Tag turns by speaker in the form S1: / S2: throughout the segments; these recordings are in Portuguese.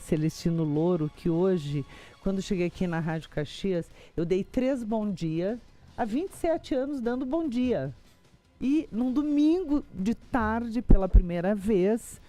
S1: Celestino Louro, que hoje, quando cheguei aqui na Rádio Caxias, eu dei 3 bom dia, há 27 anos dando bom dia. E num domingo de tarde, pela primeira vez,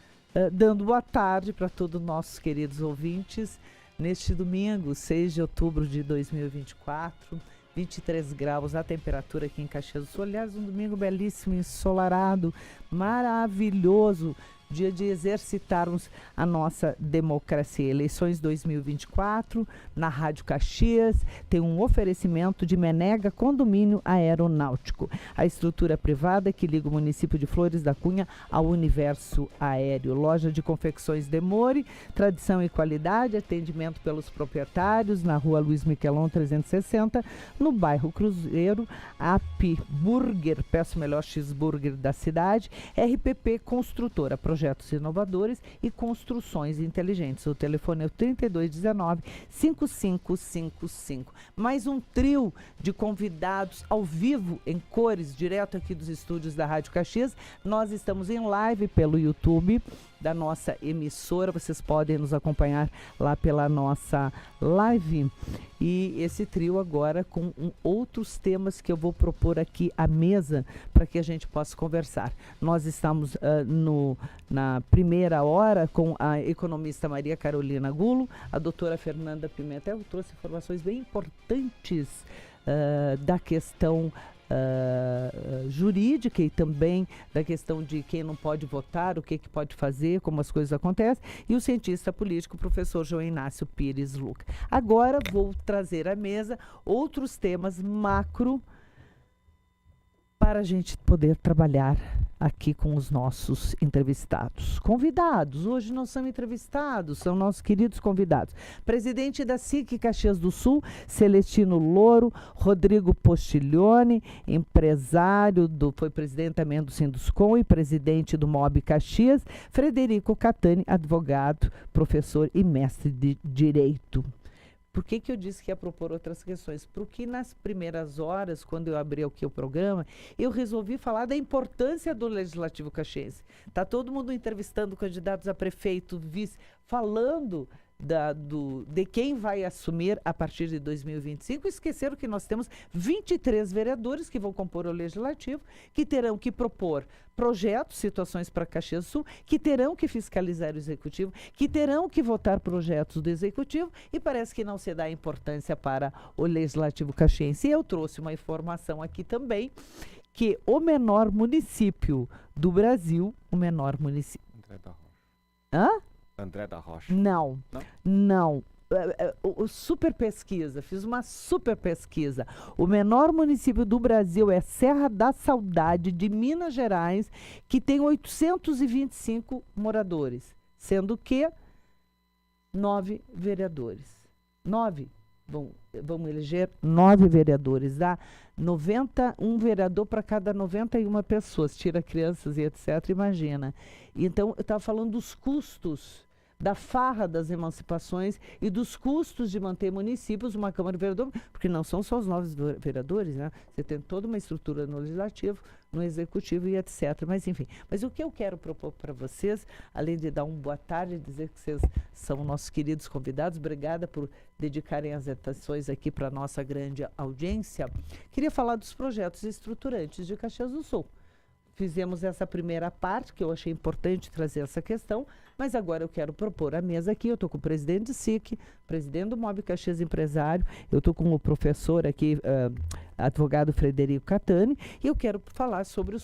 S1: dando boa tarde para todos os nossos queridos ouvintes, neste domingo, 6 de outubro de 2024, 23 graus a temperatura aqui em Caxias do Sul. Aliás, um domingo belíssimo, ensolarado, maravilhoso, dia de exercitarmos a nossa democracia. Eleições 2024, na Rádio Caxias, tem um oferecimento de Menega Condomínio Aeronáutico, a estrutura privada que liga o município de Flores da Cunha ao universo aéreo. Loja de confecções Demore, tradição e qualidade, atendimento pelos proprietários, na rua Luiz Miquelon 360, no bairro Cruzeiro. AP Burger, peço o melhor cheeseburger da cidade. RPP Construtora, projetos inovadores e construções inteligentes. O telefone é o 3219-5555. Mais um trio de convidados ao vivo, em cores, direto aqui dos estúdios da Rádio Caxias. Nós estamos em live pelo YouTube da nossa emissora, vocês podem nos acompanhar lá pela nossa live. E esse trio agora com outros temas que eu vou propor aqui à mesa para que a gente possa conversar. Nós estamos na primeira hora com a economista Maria Carolina Gulo, a doutora Fernanda Pimentel, que trouxe informações bem importantes da questão jurídica e também da questão de quem não pode votar, o que pode fazer, como as coisas acontecem, e o cientista político, professor João Inácio Pires Luca. Agora vou trazer à mesa outros temas macro para a gente poder trabalhar aqui com os nossos entrevistados. Convidados, hoje não são entrevistados, são nossos queridos convidados. Presidente da SIC Caxias do Sul, Celestino Louro, Rodrigo Postiglione, empresário, foi presidente também do Sinduscom e presidente do MOB Caxias, Frederico Catani, advogado, professor e mestre de Direito. Por que eu disse que ia propor outras questões? Porque nas primeiras horas, quando eu abri aqui o programa, eu resolvi falar da importância do Legislativo Caxiense. Está todo mundo entrevistando candidatos a prefeito, vice, falando de quem vai assumir a partir de 2025. Esqueceram que nós temos 23 vereadores que vão compor o Legislativo, que terão que propor projetos, situações para Caxias do Sul, que terão que fiscalizar o Executivo, que terão que votar projetos do Executivo, e parece que não se dá importância para o Legislativo Caxiense. E eu trouxe uma informação aqui também, que o menor município do Brasil, o menor município...
S2: André da Rocha.
S1: Hã?
S2: André da Rocha.
S1: Não. Super pesquisa, fiz uma super pesquisa. O menor município do Brasil é Serra da Saudade, de Minas Gerais, que tem 825 moradores, sendo que 9 vereadores. 9. Vamos eleger 9 vereadores, dá 91 vereador para cada 91 pessoas, tira crianças e etc, imagina. Então, eu estava falando dos custos, da farra das emancipações e dos custos de manter municípios, uma Câmara de Vereadores, porque não são só os 9 vereadores, né? Você tem toda uma estrutura no Legislativo, no Executivo e etc. Mas, enfim, mas o que eu quero propor para vocês, além de dar uma boa tarde, dizer que vocês são nossos queridos convidados, obrigada por dedicarem as atenções aqui para a nossa grande audiência, queria falar dos projetos estruturantes de Caxias do Sul. Fizemos essa primeira parte, que eu achei importante trazer essa questão, mas agora eu quero propor a mesa aqui. Eu estou com o presidente do SIC, presidente do MOB Caxias Empresário, eu estou com o professor aqui, advogado Frederico Catani, e eu quero falar sobre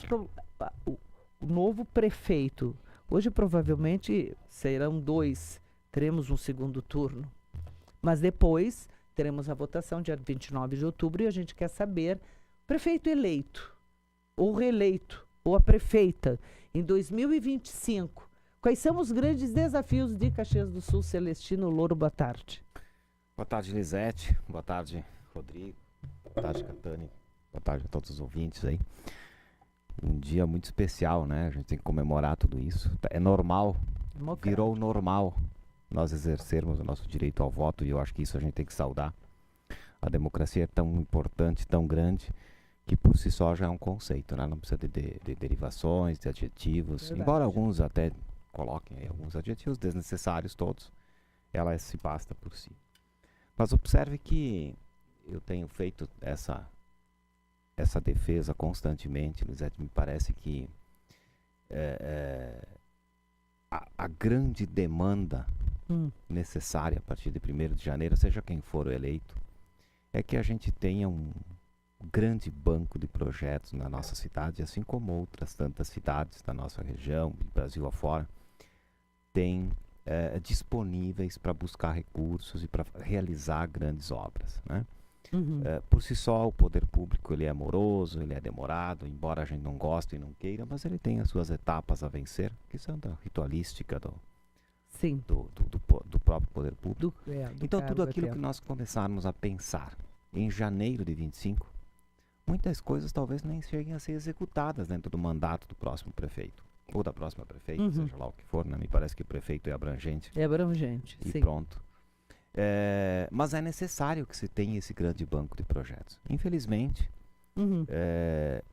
S1: o novo prefeito. Hoje provavelmente serão 2, teremos um segundo turno, mas depois teremos a votação, dia 29 de outubro, e a gente quer saber, prefeito eleito ou reeleito, ou a prefeita, em 2025, quais são os grandes desafios de Caxias do Sul? Celestino Louro, boa tarde.
S2: Boa tarde, Lisete. Boa tarde, Rodrigo. Boa tarde, Catani. Boa tarde a todos os ouvintes aí. Um dia muito especial, né? A gente tem que comemorar tudo isso. É normal, virou normal nós exercermos o nosso direito ao voto, e eu acho que isso a gente tem que saudar. A democracia é tão importante, tão grande, que por si só já é um conceito, né? Não precisa de derivações, de adjetivos, embora alguns até coloquem aí alguns adjetivos desnecessários todos, ela se basta por si. Mas observe que eu tenho feito essa defesa constantemente, Lisete. Me parece que a grande demanda necessária a partir de 1º de janeiro, seja quem for o eleito, é que a gente tenha um grande banco de projetos na nossa cidade, assim como outras tantas cidades da nossa região, do Brasil afora, têm disponíveis para buscar recursos e para realizar grandes obras, né? Por si só, o poder público ele é moroso, ele é demorado, embora a gente não goste e não queira, mas ele tem as suas etapas a vencer, que são da ritualística do próprio poder público. Então, tudo aquilo que nós começarmos a pensar em janeiro de 25, muitas coisas talvez nem cheguem a ser executadas dentro do mandato do próximo prefeito, ou da próxima prefeita, seja lá o que for, né? Me parece que o prefeito é abrangente.
S1: É abrangente,
S2: e
S1: sim.
S2: Pronto. Mas é necessário que se tenha esse grande banco de projetos. Infelizmente,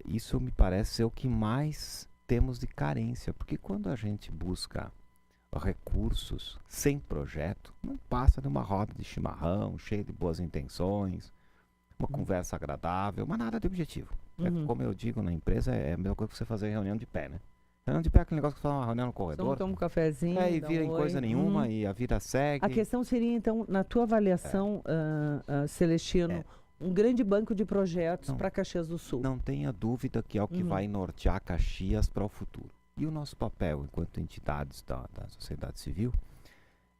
S2: isso me parece ser o que mais temos de carência, porque quando a gente busca recursos sem projeto, não passa de uma roda de chimarrão, cheia de boas intenções, uma conversa agradável, mas nada de objetivo. Como eu digo na empresa, é a mesma coisa que você fazer reunião de pé, né? Reunião de pé é aquele negócio que você faz uma reunião no corredor.
S1: Toma um cafezinho.
S2: E vira em coisa nenhuma e a vida segue.
S1: A questão seria, então, na tua avaliação, Celestino, um grande banco de projetos para Caxias do Sul.
S2: Não tenha dúvida que é o que vai nortear Caxias para o futuro. E o nosso papel, enquanto entidades da sociedade civil,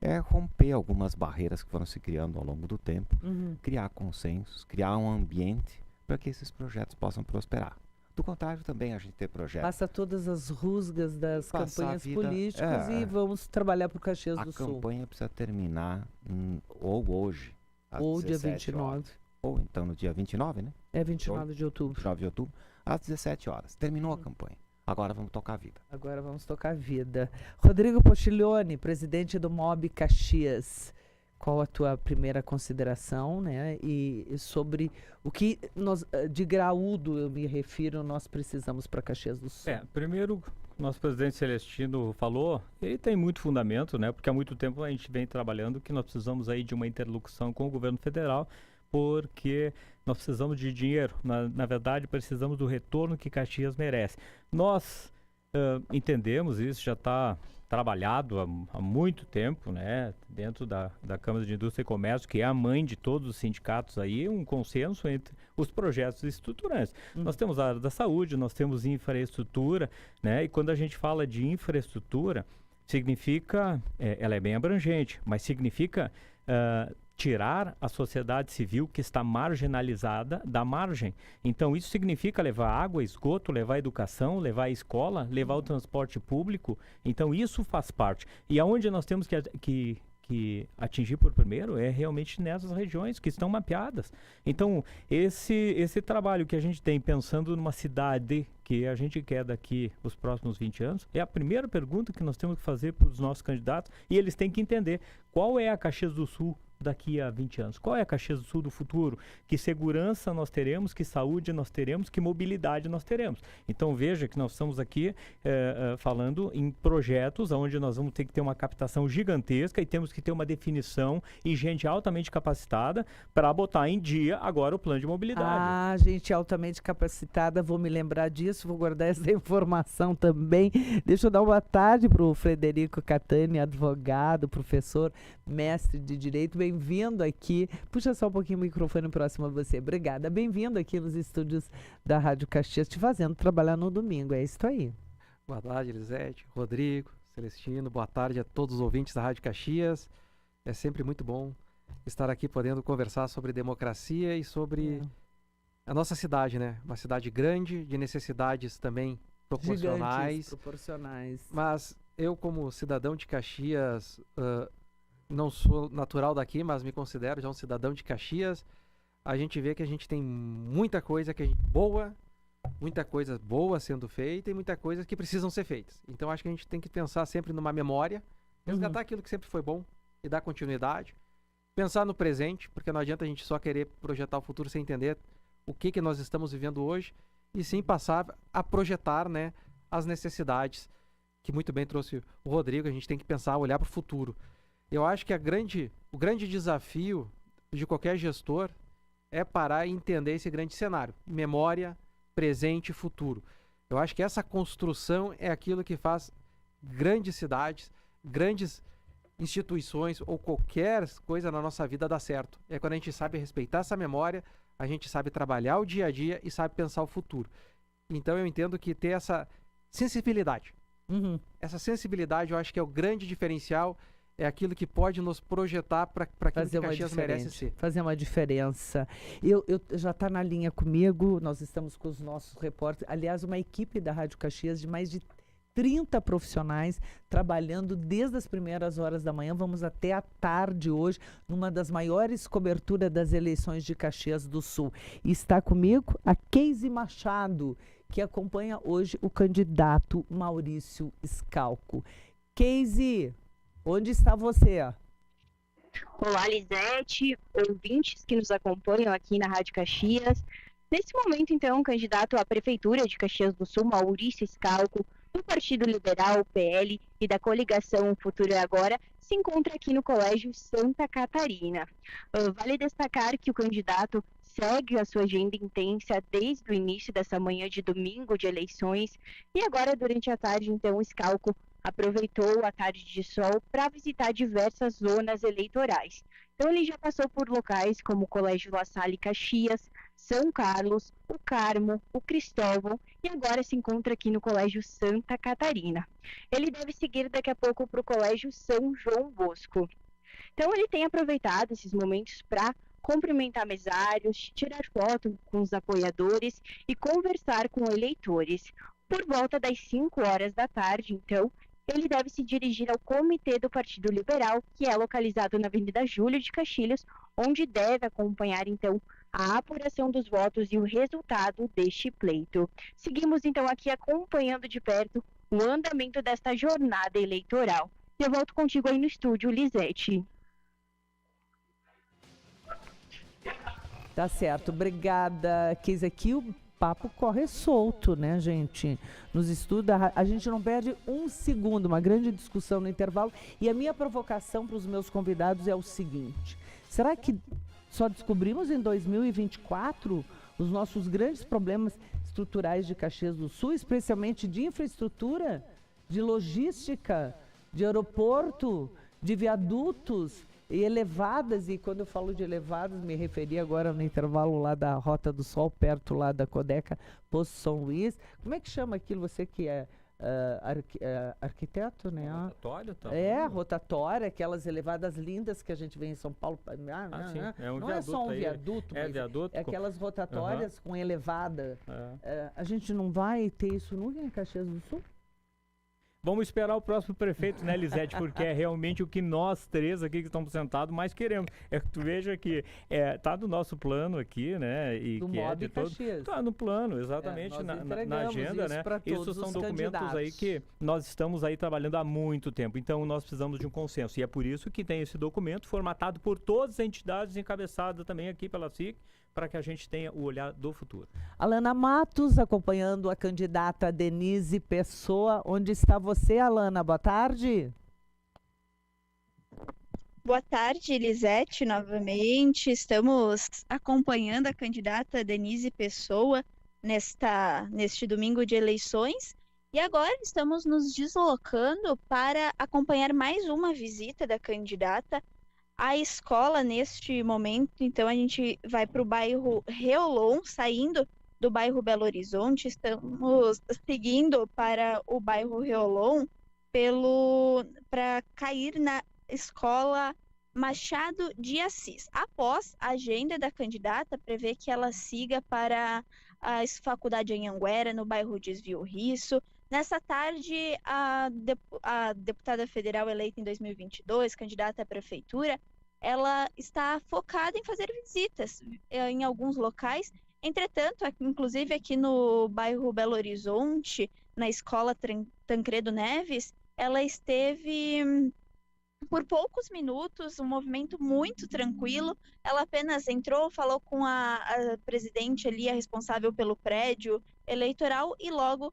S2: é romper algumas barreiras que foram se criando ao longo do tempo, criar consensos, criar um ambiente para que esses projetos possam prosperar. Do contrário, também a gente tem projetos.
S1: Passa todas as rusgas das campanhas políticas e vamos trabalhar para o Caxias do Sul.
S2: A campanha precisa terminar ou hoje,
S1: ou dia 29.
S2: Horas, ou então no dia 29, né?
S1: É 29 de outubro.
S2: 29 de outubro, às 17 horas. Terminou a campanha. Agora vamos tocar a vida.
S1: Agora vamos tocar a vida. Rodrigo Postiglione, presidente do MOB Caxias. Qual a tua primeira consideração, né? E sobre o que nós, de graúdo eu me refiro, nós precisamos para Caxias do Sul.
S3: Primeiro, nosso presidente Celestino falou, ele tem muito fundamento, né? Porque há muito tempo a gente vem trabalhando que nós precisamos aí de uma interlocução com o governo federal, porque nós precisamos de dinheiro. Na verdade, precisamos do retorno que Caxias merece. Nós entendemos isso, já está trabalhado há muito tempo, né, dentro da Câmara de Indústria e Comércio, que é a mãe de todos os sindicatos aí, um consenso entre os projetos estruturantes. Nós temos a área da saúde, nós temos infraestrutura, né, e quando a gente fala de infraestrutura, significa, ela é bem abrangente, mas significa tirar a sociedade civil que está marginalizada da margem. Então, isso significa levar água, esgoto, levar educação, levar escola, levar o transporte público. Então, isso faz parte. E aonde nós temos que atingir por primeiro é realmente nessas regiões que estão mapeadas. Então, esse trabalho que a gente tem pensando numa cidade que a gente quer daqui os próximos 20 anos, é a primeira pergunta que nós temos que fazer para os nossos candidatos, e eles têm que entender qual é a Caxias do Sul daqui a 20 anos. Qual é a Caxias do Sul do futuro? Que segurança nós teremos, que saúde nós teremos, que mobilidade nós teremos. Então veja que nós estamos aqui falando em projetos onde nós vamos ter que ter uma captação gigantesca e temos que ter uma definição e gente altamente capacitada para botar em dia agora o plano de mobilidade.
S1: Gente altamente capacitada, vou me lembrar disso, vou guardar essa informação também. Deixa eu dar uma boa tarde para o Frederico Catani, advogado, professor, mestre de Direito. Bem-vindo aqui. Puxa só um pouquinho o microfone próximo a você. Obrigada. Bem-vindo aqui nos estúdios da Rádio Caxias, te fazendo trabalhar no domingo. É isso aí.
S4: Boa tarde, Elisete, Rodrigo, Celestino. Boa tarde a todos os ouvintes da Rádio Caxias. É sempre muito bom estar aqui podendo conversar sobre democracia e sobre a nossa cidade, né? Uma cidade grande, de necessidades também proporcionais. Mas eu, como cidadão de Caxias, não sou natural daqui, mas me considero já um cidadão de Caxias. A gente vê que a gente tem muita coisa muita coisa boa sendo feita e muita coisa que precisam ser feitas. Então acho que a gente tem que pensar sempre numa memória, resgatar aquilo que sempre foi bom e dar continuidade. Pensar no presente, porque não adianta a gente só querer projetar o futuro sem entender o que nós estamos vivendo hoje, e sim passar a projetar, né, as necessidades, que muito bem trouxe o Rodrigo. A gente tem que pensar, olhar para o futuro. Eu acho que o grande desafio de qualquer gestor é parar e entender esse grande cenário. Memória, presente e futuro. Eu acho que essa construção é aquilo que faz grandes cidades, grandes instituições ou qualquer coisa na nossa vida dar certo. É quando a gente sabe respeitar essa memória, a gente sabe trabalhar o dia a dia e sabe pensar o futuro. Então eu entendo que ter essa sensibilidade. Essa sensibilidade eu acho que é o grande diferencial, é aquilo que pode nos projetar para aquilo que Caxias merece ser.
S1: Fazer uma diferença. Eu já está na linha comigo, nós estamos com os nossos repórteres, aliás, uma equipe da Rádio Caxias de mais de 30 profissionais trabalhando desde as primeiras horas da manhã, vamos até a tarde hoje, numa das maiores coberturas das eleições de Caxias do Sul. E está comigo a Keise Machado, que acompanha hoje o candidato Maurício Schalco. Keise, onde está você?
S5: Olá, Lisete, ouvintes que nos acompanham aqui na Rádio Caxias. Nesse momento, então, o candidato à Prefeitura de Caxias do Sul, Maurício Schalco, do Partido Liberal, PL e da coligação Futuro é Agora, se encontra aqui no Colégio Santa Catarina. Vale destacar que o candidato segue a sua agenda intensa desde o início dessa manhã de domingo de eleições e agora, durante a tarde, então, o Schalco aproveitou a tarde de sol para visitar diversas zonas eleitorais. Então ele já passou por locais como o Colégio La Salle Caxias, São Carlos, o Carmo, o Cristóvão e agora se encontra aqui no Colégio Santa Catarina. Ele deve seguir daqui a pouco para o Colégio São João Bosco. Então ele tem aproveitado esses momentos para cumprimentar mesários, tirar foto com os apoiadores e conversar com eleitores. Por volta das 5 horas da tarde, então, ele deve se dirigir ao Comitê do Partido Liberal, que é localizado na Avenida Júlio de Castilhos, onde deve acompanhar, então, a apuração dos votos e o resultado deste pleito. Seguimos, então, aqui acompanhando de perto o andamento desta jornada eleitoral. Eu volto contigo aí no estúdio, Lisete.
S1: Tá certo, obrigada, Keise. Aqui o papo corre solto, né, gente? Nos estuda, a gente não perde um segundo, uma grande discussão no intervalo. E a minha provocação para os meus convidados é o seguinte: será que só descobrimos em 2024 os nossos grandes problemas estruturais de Caxias do Sul, especialmente de infraestrutura, de logística, de aeroporto, de viadutos e elevadas? E quando eu falo de elevadas, me referi agora no intervalo lá da Rota do Sol, perto lá da Codeca, Poço São Luís. Como é que chama aquilo, você que é arquiteto, né?
S3: Rotatória, tá?
S1: Rotatória, aquelas elevadas lindas que a gente vê em São Paulo.
S3: Sim, é um
S1: não é só um
S3: aí,
S1: viaduto, mas
S3: viaduto,
S1: é aquelas rotatórias com elevada. A gente não vai ter isso nunca em Caxias do Sul?
S3: Vamos esperar o próximo prefeito, né, Lisete? Porque é realmente o que nós três aqui que estamos sentados mais queremos. É que tu veja que tá no nosso plano aqui, né? E
S1: do
S3: que
S1: modo
S3: é de
S1: Caxias.
S3: todo. Tá no plano, exatamente, na agenda, né? Isso são documentos aí que nós estamos aí trabalhando há muito tempo. Então nós precisamos de um consenso. E é por isso que tem esse documento formatado por todas as entidades, encabeçado também aqui pela SIC, para que a gente tenha o olhar do futuro.
S1: Alana Matos, acompanhando a candidata Denise Pessoa. Onde está você, Alana? Boa tarde.
S6: Boa tarde, Lisete, novamente. Estamos acompanhando a candidata Denise Pessoa neste domingo de eleições. E agora estamos nos deslocando para acompanhar mais uma visita da candidata à escola neste momento. Então a gente vai para o bairro Reolon, saindo do bairro Belo Horizonte. Estamos seguindo para o bairro Reolon para cair na escola Machado de Assis. Após a agenda da candidata prevê que ela siga para a faculdade Anhanguera, no bairro Desvio Risso. Nessa tarde, a deputada federal eleita em 2022, candidata à prefeitura, ela está focada em fazer visitas em alguns locais. Entretanto, inclusive aqui no bairro Belo Horizonte, na escola Tancredo Neves, ela esteve por poucos minutos, um movimento muito tranquilo. Ela apenas entrou, falou com a presidente ali, a responsável pelo prédio eleitoral, e logo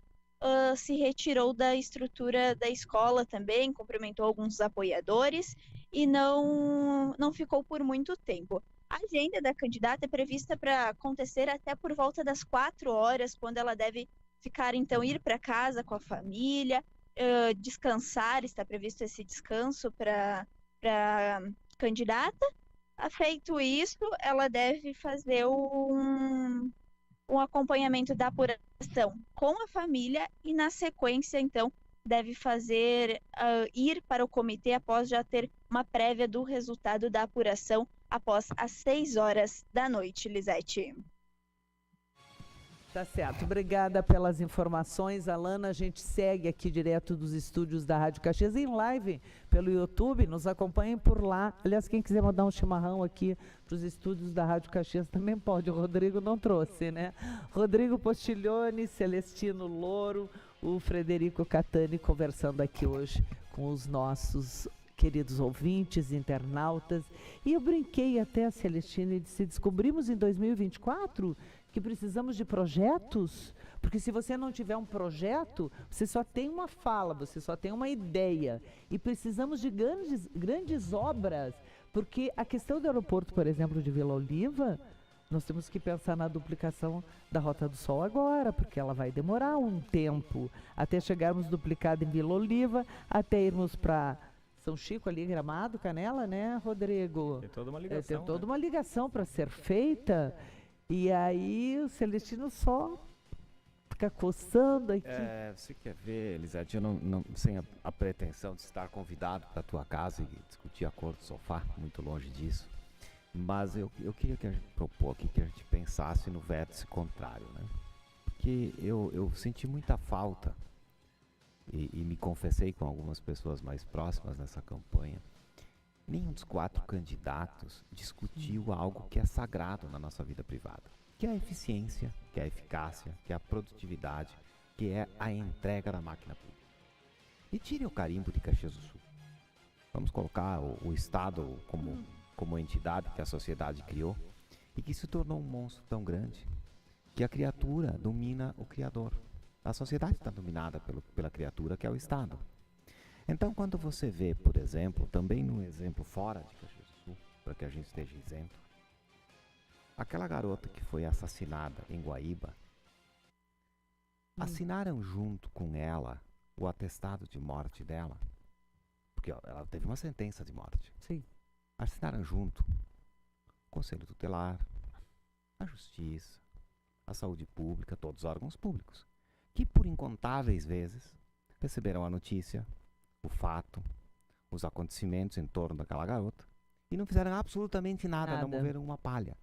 S6: se retirou da estrutura da escola também, cumprimentou alguns apoiadores e não ficou por muito tempo. A agenda da candidata é prevista para acontecer até por volta das 4 horas, quando ela deve ficar, então, ir para casa com a família, descansar, está previsto esse descanso para a candidata. Feito isso, ela deve fazer um acompanhamento da apuração com a família e, na sequência, então, deve fazer ir para o comitê após já ter uma prévia do resultado da apuração após as 6 horas da noite, Lisete.
S1: Tá certo. Obrigada pelas informações, Alana. A gente segue aqui direto dos estúdios da Rádio Caxias em live pelo YouTube. Nos acompanhem por lá. Aliás, quem quiser mandar um chimarrão aqui para os estúdios da Rádio Caxias também pode. O Rodrigo não trouxe, né? Rodrigo Postiglione, Celestino Louro, o Frederico Catani conversando aqui hoje com os nossos queridos ouvintes, internautas. E eu brinquei até a Celestina e disse: descobrimos em 2024 que precisamos de projetos, porque se você não tiver um projeto, você só tem uma fala, você só tem uma ideia. E precisamos de grandes obras, porque a questão do aeroporto, por exemplo, de Vila Oliva, nós temos que pensar na duplicação da Rota do Sol agora, porque ela vai demorar um tempo até chegarmos duplicado em Vila Oliva, até irmos para São Chico ali, Gramado, Canela, né, Rodrigo?
S3: Tem toda uma ligação.
S1: Tem toda uma ligação para ser feita. E aí o Celestino só fica coçando aqui.
S2: Você quer ver, Elisete, eu não sem a pretensão de estar convidado para a tua casa e discutir a cor do sofá, muito longe disso. Mas eu queria que a gente propor aqui que a gente pensasse no vértice contrário, né? Porque eu senti muita falta e me confessei com algumas pessoas mais próximas nessa campanha. Nenhum dos 4 candidatos discutiu algo que é sagrado na nossa vida privada, que é a eficiência, que é a eficácia, que é a produtividade, que é a entrega da máquina pública. E tire o carimbo de Caxias do Sul. Vamos colocar o Estado como entidade que a sociedade criou e que se tornou um monstro tão grande que a criatura domina o Criador. A sociedade está dominada pela criatura que é o Estado. Então, quando você vê, por exemplo, também num exemplo fora de Caxias do Sul, para que a gente esteja isento, aquela garota que foi assassinada em Guaíba, assinaram junto com ela o atestado de morte dela, porque ela teve uma sentença de morte.
S1: Sim.
S2: Assinaram junto o Conselho Tutelar, a Justiça, a Saúde Pública, todos os órgãos públicos, que por incontáveis vezes receberam a notícia, o fato, os acontecimentos em torno daquela garota e não fizeram absolutamente nada. Não moveram uma palha.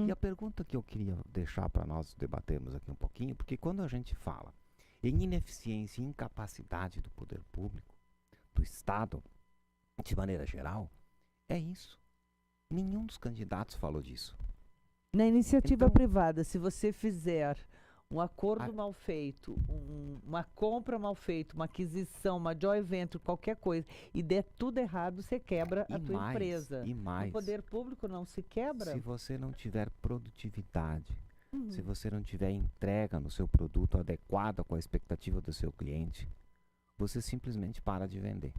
S2: E a pergunta que eu queria deixar para nós debatermos aqui um pouquinho, porque quando a gente fala em ineficiência e incapacidade do poder público, do Estado, de maneira geral, é isso. Nenhum dos candidatos falou disso.
S1: Na iniciativa privada, se você fizer um acordo mal feito, uma compra mal feita, uma aquisição, uma joint venture, qualquer coisa, e der tudo errado, você quebra a tua empresa.
S2: E mais,
S1: no poder público não se quebra.
S2: Se você não tiver produtividade, se você não tiver entrega no seu produto adequada com a expectativa do seu cliente, você simplesmente para de vender.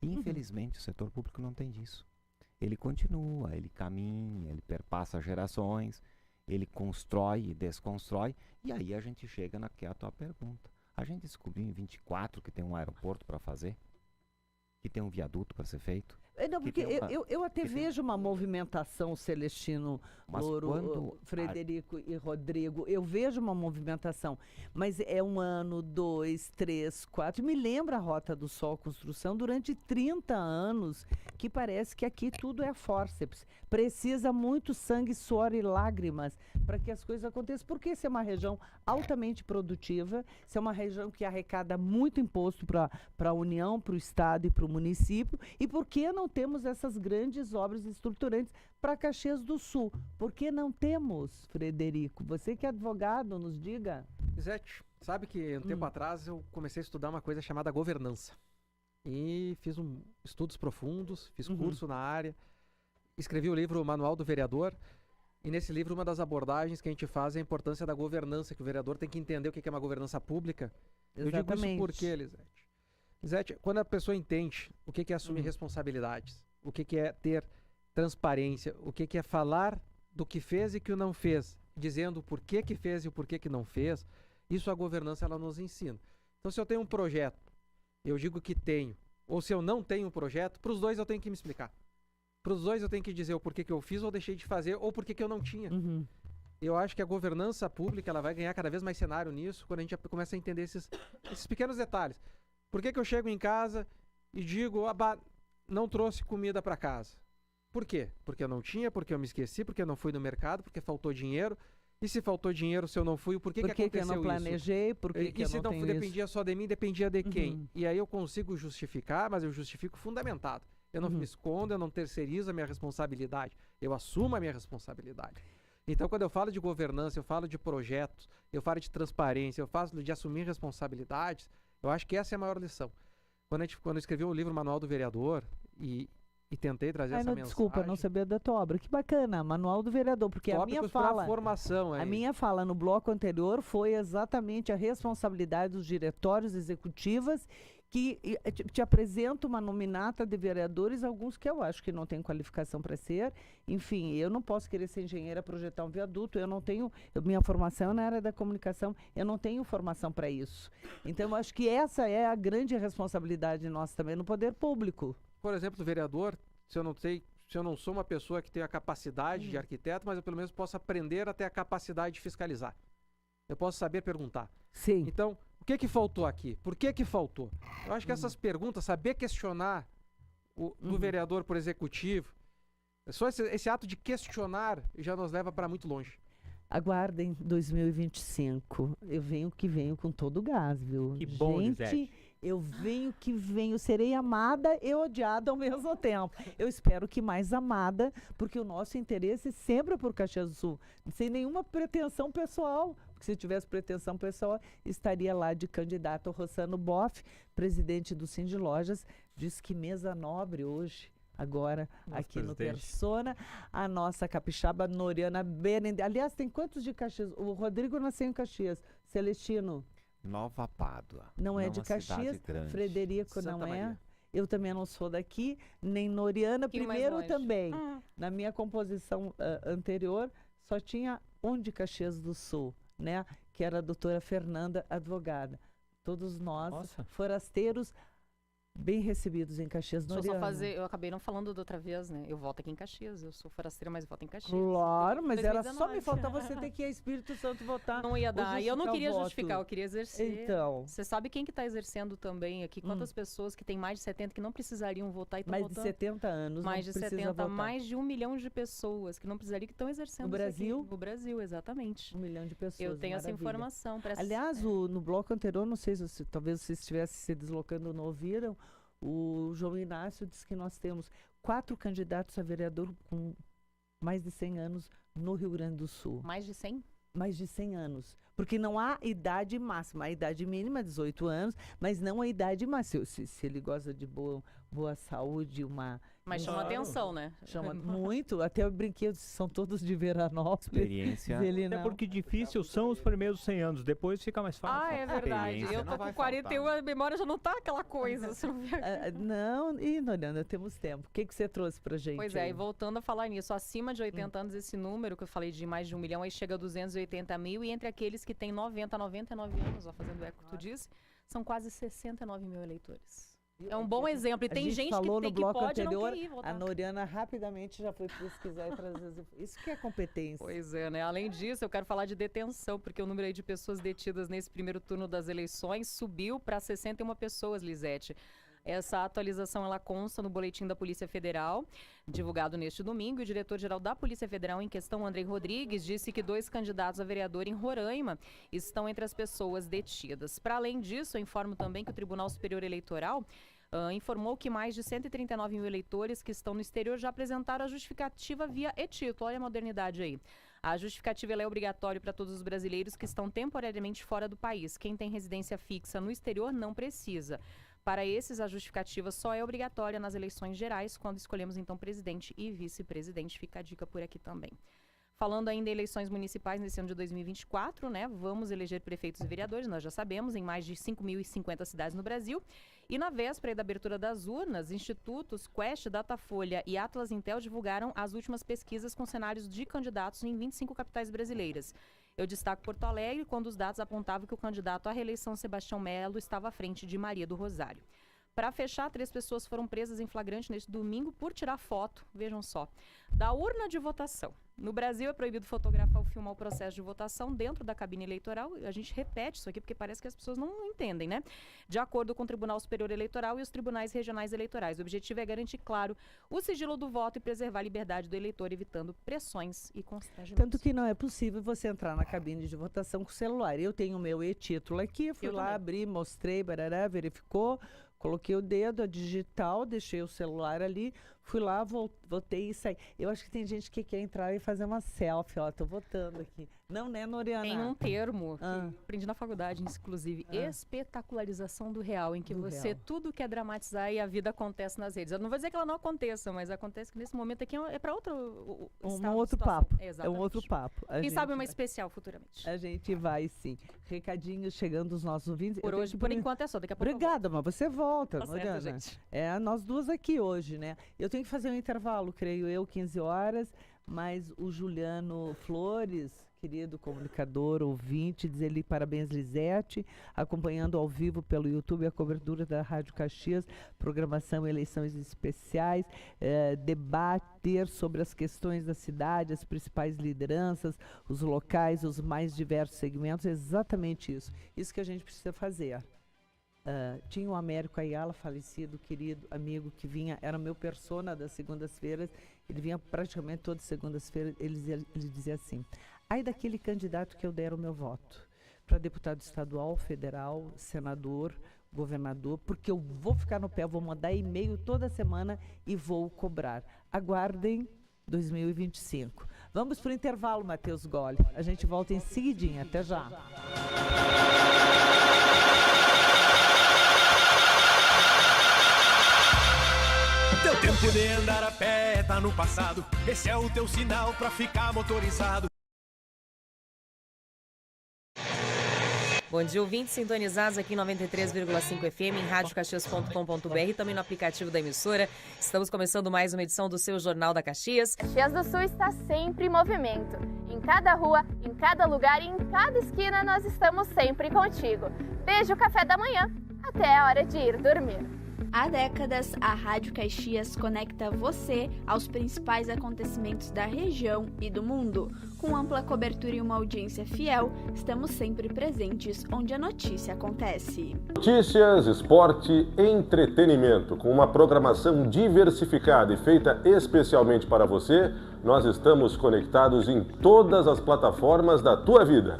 S2: E, infelizmente, o setor público não tem disso. Ele continua, ele caminha, ele perpassa gerações, ele constrói e desconstrói, e aí a gente chega naquela tua pergunta. A gente descobriu em 24 que tem um aeroporto para fazer, que tem um viaduto para ser feito.
S1: Não, porque eu até vejo uma movimentação, Celestino, Louro, Frederico e Rodrigo. Eu vejo uma movimentação, mas é 1 ano, 2, 3, 4. Me lembra a Rota do Sol Construção durante 30 anos, que parece que aqui tudo é fórceps. Precisa muito sangue, suor e lágrimas para que as coisas aconteçam. Porque essa é uma região altamente produtiva, essa é uma região que arrecada muito imposto para a União, para o Estado e para o município. E por que não temos essas grandes obras estruturantes para Caxias do Sul? Por que não temos, Frederico? Você que é advogado, nos diga.
S4: Lisete, sabe que um tempo atrás eu comecei a estudar uma coisa chamada governança. E fiz estudos profundos, fiz curso na área, escrevi o livro Manual do Vereador. E nesse livro, uma das abordagens que a gente faz é a importância da governança, que o vereador tem que entender o que é uma governança pública Eu digo isso
S1: Exatamente.
S4: por quê, Lisete? Lisete, quando a pessoa entende o que é assumir responsabilidades, o que é ter transparência, o que é falar do que fez e que não fez, dizendo o porquê que fez e o porquê que não fez, isso a governança ela nos ensina. Então, se eu tenho um projeto, eu digo que tenho, ou se eu não tenho um projeto, para os dois eu tenho que me explicar. Para os dois eu tenho que dizer o porquê que eu fiz ou deixei de fazer, ou porquê que eu não tinha.
S1: Uhum.
S4: Eu acho que a governança pública ela vai ganhar cada vez mais cenário nisso, quando a gente começa a entender esses pequenos detalhes. Por que eu chego em casa e digo, não trouxe comida para casa? Por quê? Porque eu não tinha, porque eu me esqueci, porque eu não fui no mercado, porque faltou dinheiro. E se faltou dinheiro, se eu não fui, por que
S1: Por que
S4: aconteceu
S1: eu não planejei? Por que
S4: e
S1: eu
S4: se
S1: não
S4: não
S1: tenho
S4: dependia só de mim, dependia de quem?
S1: Uhum.
S4: E aí eu consigo justificar, mas eu justifico fundamentado. Eu não me escondo, eu não terceirizo a minha responsabilidade. Eu assumo a minha responsabilidade. Então, quando eu falo de governança, eu falo de projetos, eu falo de transparência, eu falo de assumir responsabilidades, eu acho que essa é a maior lição. Quando eu escrevi o livro Manual do Vereador e tentei trazer essa mensagem...
S1: Desculpa, não sabia da tua obra. Que bacana, Manual do Vereador, porque a minha
S4: tópicos pra
S1: fala...
S4: formação aí.
S1: A minha fala no bloco anterior foi exatamente a responsabilidade dos diretórios executivas que te apresento uma nominata de vereadores, alguns que eu acho que não têm qualificação para ser. Enfim, eu não posso querer ser engenheira, projetar um viaduto, eu não tenho, minha formação é na área da comunicação, eu não tenho formação para isso. Então, eu acho que essa é a grande responsabilidade nossa também no poder público.
S4: Por exemplo, do vereador, se eu não sou uma pessoa que tem a capacidade de arquiteto, mas eu pelo menos posso aprender a ter a capacidade de fiscalizar. Eu posso saber perguntar.
S1: Sim.
S4: Então, o que faltou aqui? Por que faltou? Eu acho que essas perguntas, saber questionar do vereador por executivo, só esse ato de questionar já nos leva para muito longe.
S1: Aguardem 2025. Eu venho com todo o gás, viu?
S3: Que bom,
S1: Gente,
S3: Lisete.
S1: eu venho, serei amada e odiada ao mesmo tempo. Eu espero que mais amada, porque o nosso interesse sempre é por Caxias do Sul, sem nenhuma pretensão pessoal. Porque se tivesse pretensão pessoal, estaria lá de candidato. O Rossano Boff, presidente do Cindy Lojas, diz que mesa nobre hoje. Agora,
S3: Nosso
S1: aqui no
S3: presidente.
S1: Persona, a nossa capixaba Noriana Benende. Aliás, tem quantos de Caxias? O Rodrigo nasceu em Caxias. Celestino
S2: Nova Pádua.
S1: não é
S2: Uma
S1: de
S2: cidade
S1: Caxias.
S2: grande.
S1: Frederico
S4: Santa
S1: não é.
S4: Maria.
S1: Eu também não sou daqui, nem Noriana.
S7: pouquinho mais
S1: Primeiro
S7: longe.
S1: também, na minha composição anterior, só tinha um de Caxias do Sul, né? Que era a doutora Fernanda, advogada. Todos nós,
S3: Nossa.
S1: forasteiros, bem recebidos em Caxias do
S7: Deixa eu só
S1: Noriana.
S7: fazer, eu acabei não falando da outra vez, né? Eu voto aqui em Caxias, eu sou forasteira, mas voto em Caxias.
S1: Claro, mas era só
S7: 2019.
S1: me faltar você ter que ir a Espírito Santo votar.
S7: Não ia
S1: ou
S7: dar. E eu não
S1: justificar o
S7: queria
S1: voto.
S7: justificar, eu queria exercer.
S1: Então,
S7: Você sabe quem que tá exercendo também aqui? Quantas pessoas que têm mais de 70 que não precisariam votar e estão
S1: mais de
S7: votando?
S1: 70 anos,
S7: Mais
S1: não
S7: de
S1: precisa
S7: 70,
S1: votar.
S7: mais de 1 milhão de pessoas que não precisariam, que estão exercendo
S1: No
S7: isso aqui.
S1: Brasil?
S7: No Brasil, exatamente.
S1: 1 milhão de pessoas.
S7: Eu tenho essa
S1: maravilha.
S7: informação.
S1: Aliás, no bloco anterior, não sei se talvez você estivesse se deslocando, não ouviram, o João Inácio disse que nós temos 4 candidatos a vereador com mais de 100 anos no Rio Grande do Sul.
S7: Mais de 100?
S1: Mais de 100 anos. Porque não há idade máxima. A idade mínima é 18 anos, mas não a idade máxima. Se ele gosta de boa saúde,
S7: Mas chama
S3: Claro.
S7: atenção, né?
S1: chama muito. Até brinquedos são todos de Veranópolis.
S2: Experiência.
S1: Ele
S3: Até
S1: não.
S3: porque difícil são os primeiros 100 anos, depois fica mais fácil.
S7: Ah, é verdade.
S2: Experiência
S7: Eu
S2: não
S7: tô
S2: vai
S7: com 41,
S2: faltar.
S7: a memória já não tá aquela coisa. Você não vê?
S1: Não, e Noriana, temos tempo. O que você trouxe pra gente?
S7: Pois é,
S1: aí?
S7: e voltando a falar nisso, acima de 80 anos, esse número que eu falei de mais de 1 milhão, aí chega a 280 mil, e entre aqueles que têm 90 a 99 anos, ó, fazendo eco que tu disse, são quase 69 mil eleitores. É um bom exemplo, e
S1: A
S7: tem gente
S1: falou
S7: que,
S1: no
S7: que
S1: bloco
S7: pode e não
S1: anterior,
S7: quer ir
S1: a
S7: votar.
S1: Noriana rapidamente já foi pesquisar e trazer. Isso que é competência.
S7: Pois é, né? Além disso, eu quero falar de detenção, porque o número aí de pessoas detidas nesse primeiro turno das eleições subiu para 61 pessoas, Lisete. Essa atualização ela consta no boletim da Polícia Federal, divulgado neste domingo. E o diretor-geral da Polícia Federal em questão, Andrei Rodrigues, disse que 2 candidatos a vereador em Roraima estão entre as pessoas detidas. Para além disso, eu informo também que o Tribunal Superior Eleitoral informou que mais de 139 mil eleitores que estão no exterior já apresentaram a justificativa via e-título. Olha a modernidade aí. A justificativa ela é obrigatória para todos os brasileiros que estão temporariamente fora do país. Quem tem residência fixa no exterior não precisa. Para esses, a justificativa só é obrigatória nas eleições gerais, quando escolhemos então presidente e vice-presidente. Fica a dica por aqui também. Falando ainda em eleições municipais nesse ano de 2024, né? Vamos eleger prefeitos e vereadores, nós já sabemos, em mais de 5.050 cidades no Brasil. E na véspera da abertura das urnas, institutos Quest, Datafolha e Atlas Intel divulgaram as últimas pesquisas com cenários de candidatos em 25 capitais brasileiras. Eu destaco Porto Alegre, quando os dados apontavam que o candidato à reeleição Sebastião Melo estava à frente de Maria do Rosário. Para fechar, 3 pessoas foram presas em flagrante neste domingo por tirar foto, vejam só, da urna de votação. No Brasil é proibido fotografar ou filmar o processo de votação dentro da cabine eleitoral. A gente repete isso aqui porque parece que as pessoas não entendem, né? De acordo com o Tribunal Superior Eleitoral e os tribunais regionais eleitorais. O objetivo é garantir, claro, o sigilo do voto e preservar a liberdade do eleitor, evitando pressões e constrangimentos.
S1: Tanto que não é possível você entrar na cabine de votação com o celular. Eu tenho o meu e-título aqui, fui lá, abri, mostrei, barará, verificou. Coloquei o dedo, a digital, deixei o celular ali, fui lá, votei e saí. Eu acho que tem gente que quer entrar e fazer uma selfie, ó, tô votando aqui. Não, né, Noriana?
S7: Tem um termo que aprendi na faculdade, inclusive, espetacularização do real, em que tudo quer dramatizar e a vida acontece nas redes. Eu não vou dizer que ela não aconteça, mas acontece que nesse momento aqui é para outro
S1: outro papo.
S7: É
S1: um outro papo.
S7: Quem sabe uma especial futuramente.
S1: A gente vai, sim. Recadinhos chegando dos nossos ouvintes.
S7: Por hoje, por enquanto é só, daqui a pouco
S1: Obrigada, mas você volta,
S7: tá
S1: Noriana.
S7: certo, gente.
S1: É, nós duas aqui hoje, né? Eu tenho que fazer um intervalo, creio eu, 15 horas, mas o Juliano Flores, querido comunicador, ouvinte, diz ele parabéns, Lisete, acompanhando ao vivo pelo YouTube a cobertura da Rádio Caxias, programação eleições especiais, debater sobre as questões da cidade, as principais lideranças, os locais, os mais diversos segmentos, exatamente isso. Isso que a gente precisa fazer. Tinha o Américo Ayala, falecido, querido amigo, que vinha, era meu persona das segundas-feiras, ele vinha praticamente todas as segundas-feiras, ele dizia assim, ai daquele candidato que eu der o meu voto, para deputado estadual, federal, senador, governador, porque eu vou ficar no pé, vou mandar e-mail toda semana e vou cobrar. Aguardem 2025. Vamos para o intervalo, Matheus Goli. A gente volta em seguidinha, até já.
S8: Teu tempo de andar a pé tá no passado. Esse é o teu sinal pra ficar motorizado.
S7: Bom dia, ouvintes sintonizados aqui em 93,5 FM, em radiocaxias.com.br e também no aplicativo da emissora. Estamos começando mais uma edição do seu Jornal da Caxias.
S9: Caxias do Sul está sempre em movimento. Em cada rua, em cada lugar e em cada esquina nós estamos sempre contigo. Desde o café da manhã até a hora de ir dormir.
S6: Há décadas, a Rádio Caxias conecta você aos principais acontecimentos da região e do mundo. Com ampla cobertura e uma audiência fiel, estamos sempre presentes onde a notícia acontece.
S10: Notícias, esporte, entretenimento. Com uma programação diversificada e feita especialmente para você, nós estamos conectados em todas as plataformas da tua vida.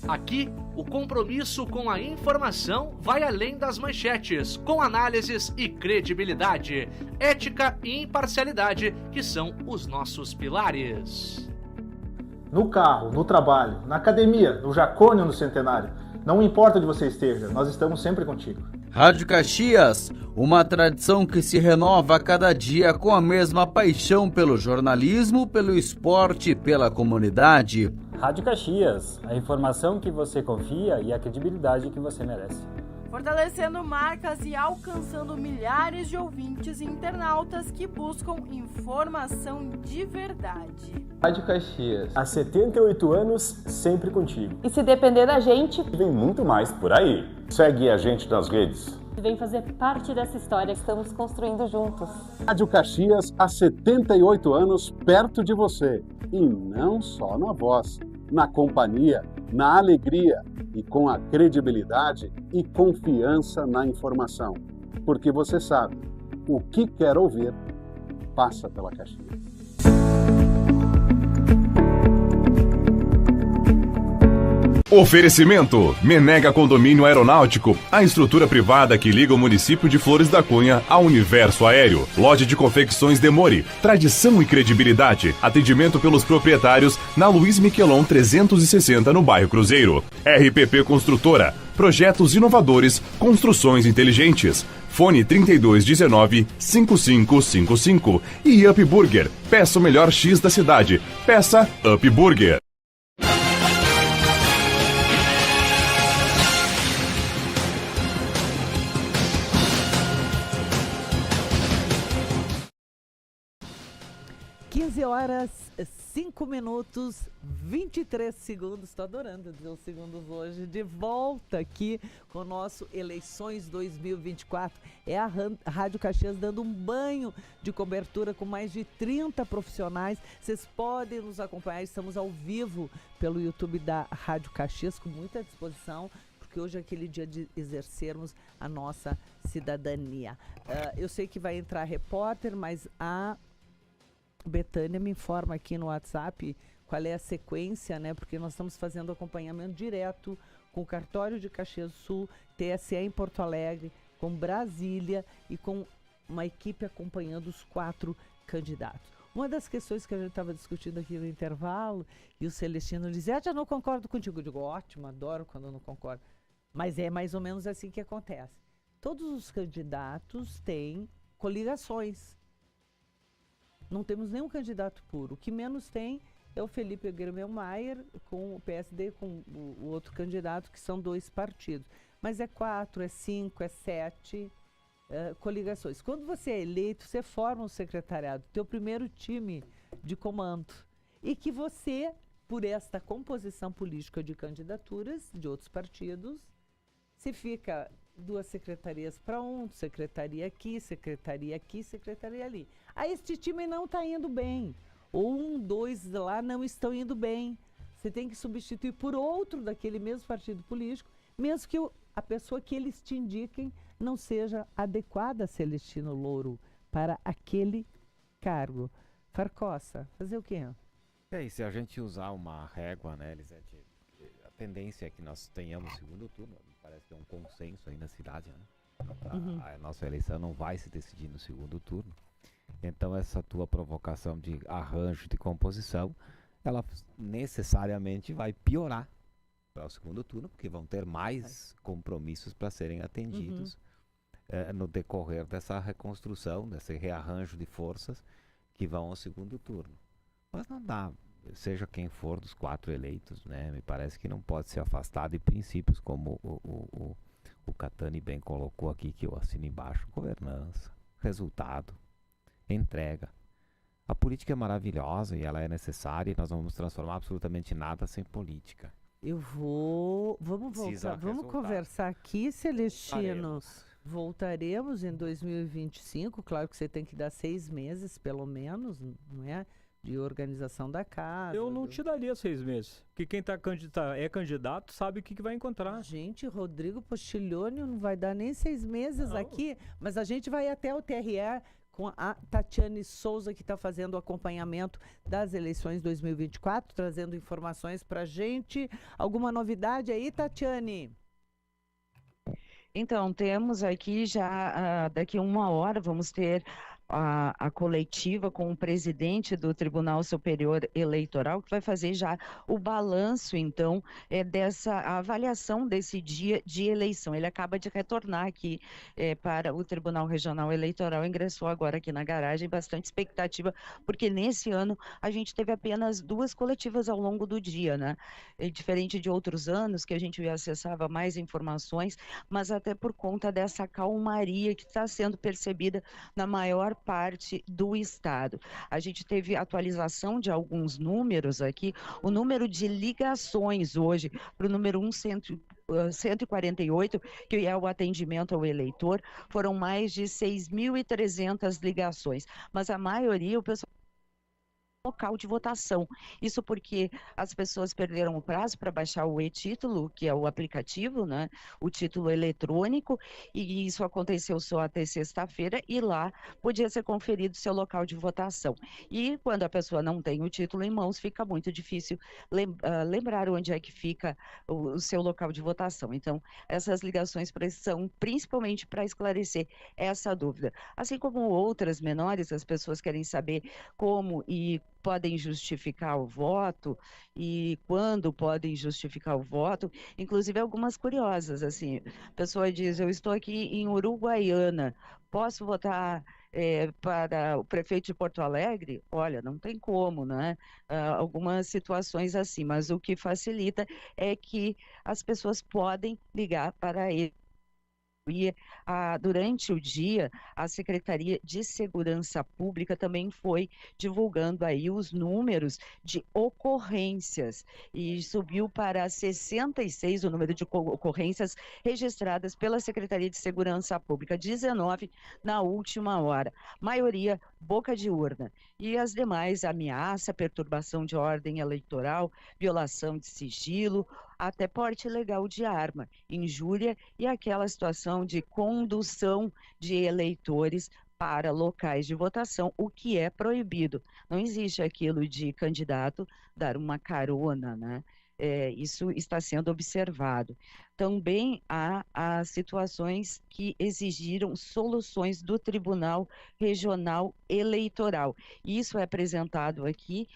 S11: Aqui, o compromisso com a informação vai além das manchetes, com análises e credibilidade, ética e imparcialidade, que são os nossos pilares.
S12: No carro, no trabalho, na academia, no Jacone ou no Centenário, não importa onde você esteja, nós estamos sempre contigo.
S13: Rádio Caxias, uma tradição que se renova a cada dia com a mesma paixão pelo jornalismo, pelo esporte e pela comunidade.
S14: Rádio Caxias, a informação que você confia e a credibilidade que você merece.
S15: Fortalecendo marcas e alcançando milhares de ouvintes e internautas que buscam informação de verdade.
S16: Rádio Caxias, há 78 anos, sempre contigo.
S17: E se depender da gente,
S10: vem muito mais por aí. Segue a gente nas redes.
S17: Vem fazer parte dessa história que estamos construindo juntos.
S10: Rádio Caxias, há 78 anos, perto de você. E não só na voz, na companhia, na alegria e com a credibilidade e confiança na informação. Porque você sabe, o que quer ouvir, passa pela Caxias.
S18: Oferecimento: Menega Condomínio Aeronáutico, a estrutura privada que liga o município de Flores da Cunha ao universo aéreo. Loja de confecções Demore, tradição e credibilidade. Atendimento pelos proprietários na Luiz Miquelon 360 no bairro Cruzeiro. RPP Construtora, projetos inovadores, construções inteligentes. Fone 3219-5555. E Up Burger. Peça o melhor X da cidade. Peça Up Burger.
S1: horas, 5 minutos, 23 segundos. Estou adorando dizer os segundos hoje. De volta aqui com o nosso Eleições 2024. É a Rádio Caxias dando um banho de cobertura com mais de 30 profissionais. Vocês podem nos acompanhar. Estamos ao vivo pelo YouTube da Rádio Caxias com muita disposição, porque hoje é aquele dia de exercermos a nossa cidadania. Eu sei que vai entrar repórter, mas a Betânia me informa aqui no WhatsApp qual é a sequência, né? Porque nós estamos fazendo acompanhamento direto com o Cartório de Caxias do Sul, TSE em Porto Alegre, com Brasília e com uma equipe acompanhando os 4 candidatos. Uma das questões que a gente estava discutindo aqui no intervalo, e o Celestino dizia, eu não concordo contigo. Eu digo, ótimo, adoro quando eu não concordo. Mas é mais ou menos assim que acontece. Todos os candidatos têm coligações. Não temos nenhum candidato puro. O que menos tem é o Felipe Grummelmaier com o PSD, com o outro candidato, que são 2 partidos. Mas é 4, é 5, é 7 coligações. Quando você é eleito, você forma um secretariado, teu primeiro time de comando. E que você, por esta composição política de candidaturas de outros partidos, se fica 2 secretarias para um, secretaria aqui, secretaria ali. Aí este time não está indo bem, ou 1, 2 lá não estão indo bem. Você tem que substituir por outro daquele mesmo partido político, mesmo que a pessoa que eles te indiquem não seja adequada, Celestino Louro, para aquele cargo. Farcossa, fazer o quê?
S2: E se a gente usar uma régua, né, Elisete, a tendência é que nós tenhamos segundo turno. Parece que é um consenso aí na cidade, né? A nossa eleição não vai se decidir no segundo turno. Então essa tua provocação de arranjo de composição, ela necessariamente vai piorar para o segundo turno, porque vão ter mais compromissos para serem atendidos no decorrer dessa reconstrução, desse rearranjo de forças que vão ao segundo turno. Mas não dá, seja quem for dos 4 eleitos, né? Me parece que não pode se afastar de princípios como o Catani bem colocou aqui, que eu assino embaixo: governança, resultado, entrega. A política é maravilhosa e ela é necessária, e nós não vamos transformar absolutamente nada sem política.
S1: Vamos voltar, vamos conversar aqui, Celestino. Voltaremos em 2025, claro que você tem que dar 6 meses, pelo menos, não é? De organização da casa.
S3: Eu não te daria 6 meses, porque quem é candidato sabe o que vai encontrar.
S1: Gente, Rodrigo Postiglione não vai dar nem 6 meses aqui, mas a gente vai até o TRE com a Tatiane Souza, que está fazendo o acompanhamento das eleições 2024, trazendo informações para a gente. Alguma novidade aí, Tatiane?
S19: Então, temos aqui já, daqui a 1 hora, vamos ter a coletiva com o presidente do Tribunal Superior Eleitoral, que vai fazer já o balanço, então, dessa avaliação desse dia de eleição. Ele acaba de retornar aqui para o Tribunal Regional Eleitoral, ingressou agora aqui na garagem, bastante expectativa, porque nesse ano a gente teve apenas 2 coletivas ao longo do dia, né? Diferente de outros anos, que a gente acessava mais informações, mas até por conta dessa calmaria que está sendo percebida na maior parte do estado. A gente teve atualização de alguns números aqui. O número de ligações hoje para o número 148, que é o atendimento ao eleitor, foram mais de 6.300 ligações, mas a maioria o pessoal local de votação. Isso porque as pessoas perderam o prazo para baixar o e-título, que é o aplicativo, né? O título eletrônico, e isso aconteceu só até sexta-feira, e lá podia ser conferido seu local de votação. E quando a pessoa não tem o título em mãos, fica muito difícil lembrar onde é que fica o seu local de votação. Então, essas ligações são principalmente para esclarecer essa dúvida. Assim como outras menores, as pessoas querem saber como e podem justificar o voto e quando podem justificar o voto, inclusive algumas curiosas, assim, a pessoa diz, eu estou aqui em Uruguaiana, posso votar para o prefeito de Porto Alegre? Olha, não tem como, né? Algumas situações assim, mas o que facilita é que as pessoas podem ligar para ele. E durante o dia, a Secretaria de Segurança Pública também foi divulgando aí os números de ocorrências e subiu para 66 o número de ocorrências registradas pela Secretaria de Segurança Pública, 19 na última hora, maioria boca de urna. E as demais, ameaça, perturbação de ordem eleitoral, violação de sigilo, até porte ilegal de arma, injúria e aquela situação de condução de eleitores para locais de votação, o que é proibido. Não existe aquilo de candidato dar uma carona, né? Isso está sendo observado. Também há as situações que exigiram soluções do Tribunal Regional Eleitoral. Isso é apresentado aqui.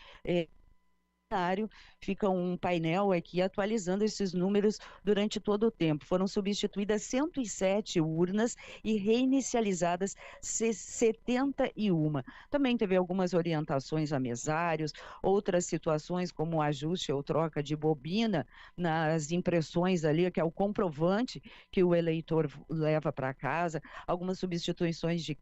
S19: Fica um painel aqui atualizando esses números durante todo o tempo. Foram substituídas 107 urnas e reinicializadas 71. Também teve algumas orientações a mesários, outras situações como ajuste ou troca de bobina nas impressões ali, que é o comprovante que o eleitor leva para casa, algumas substituições de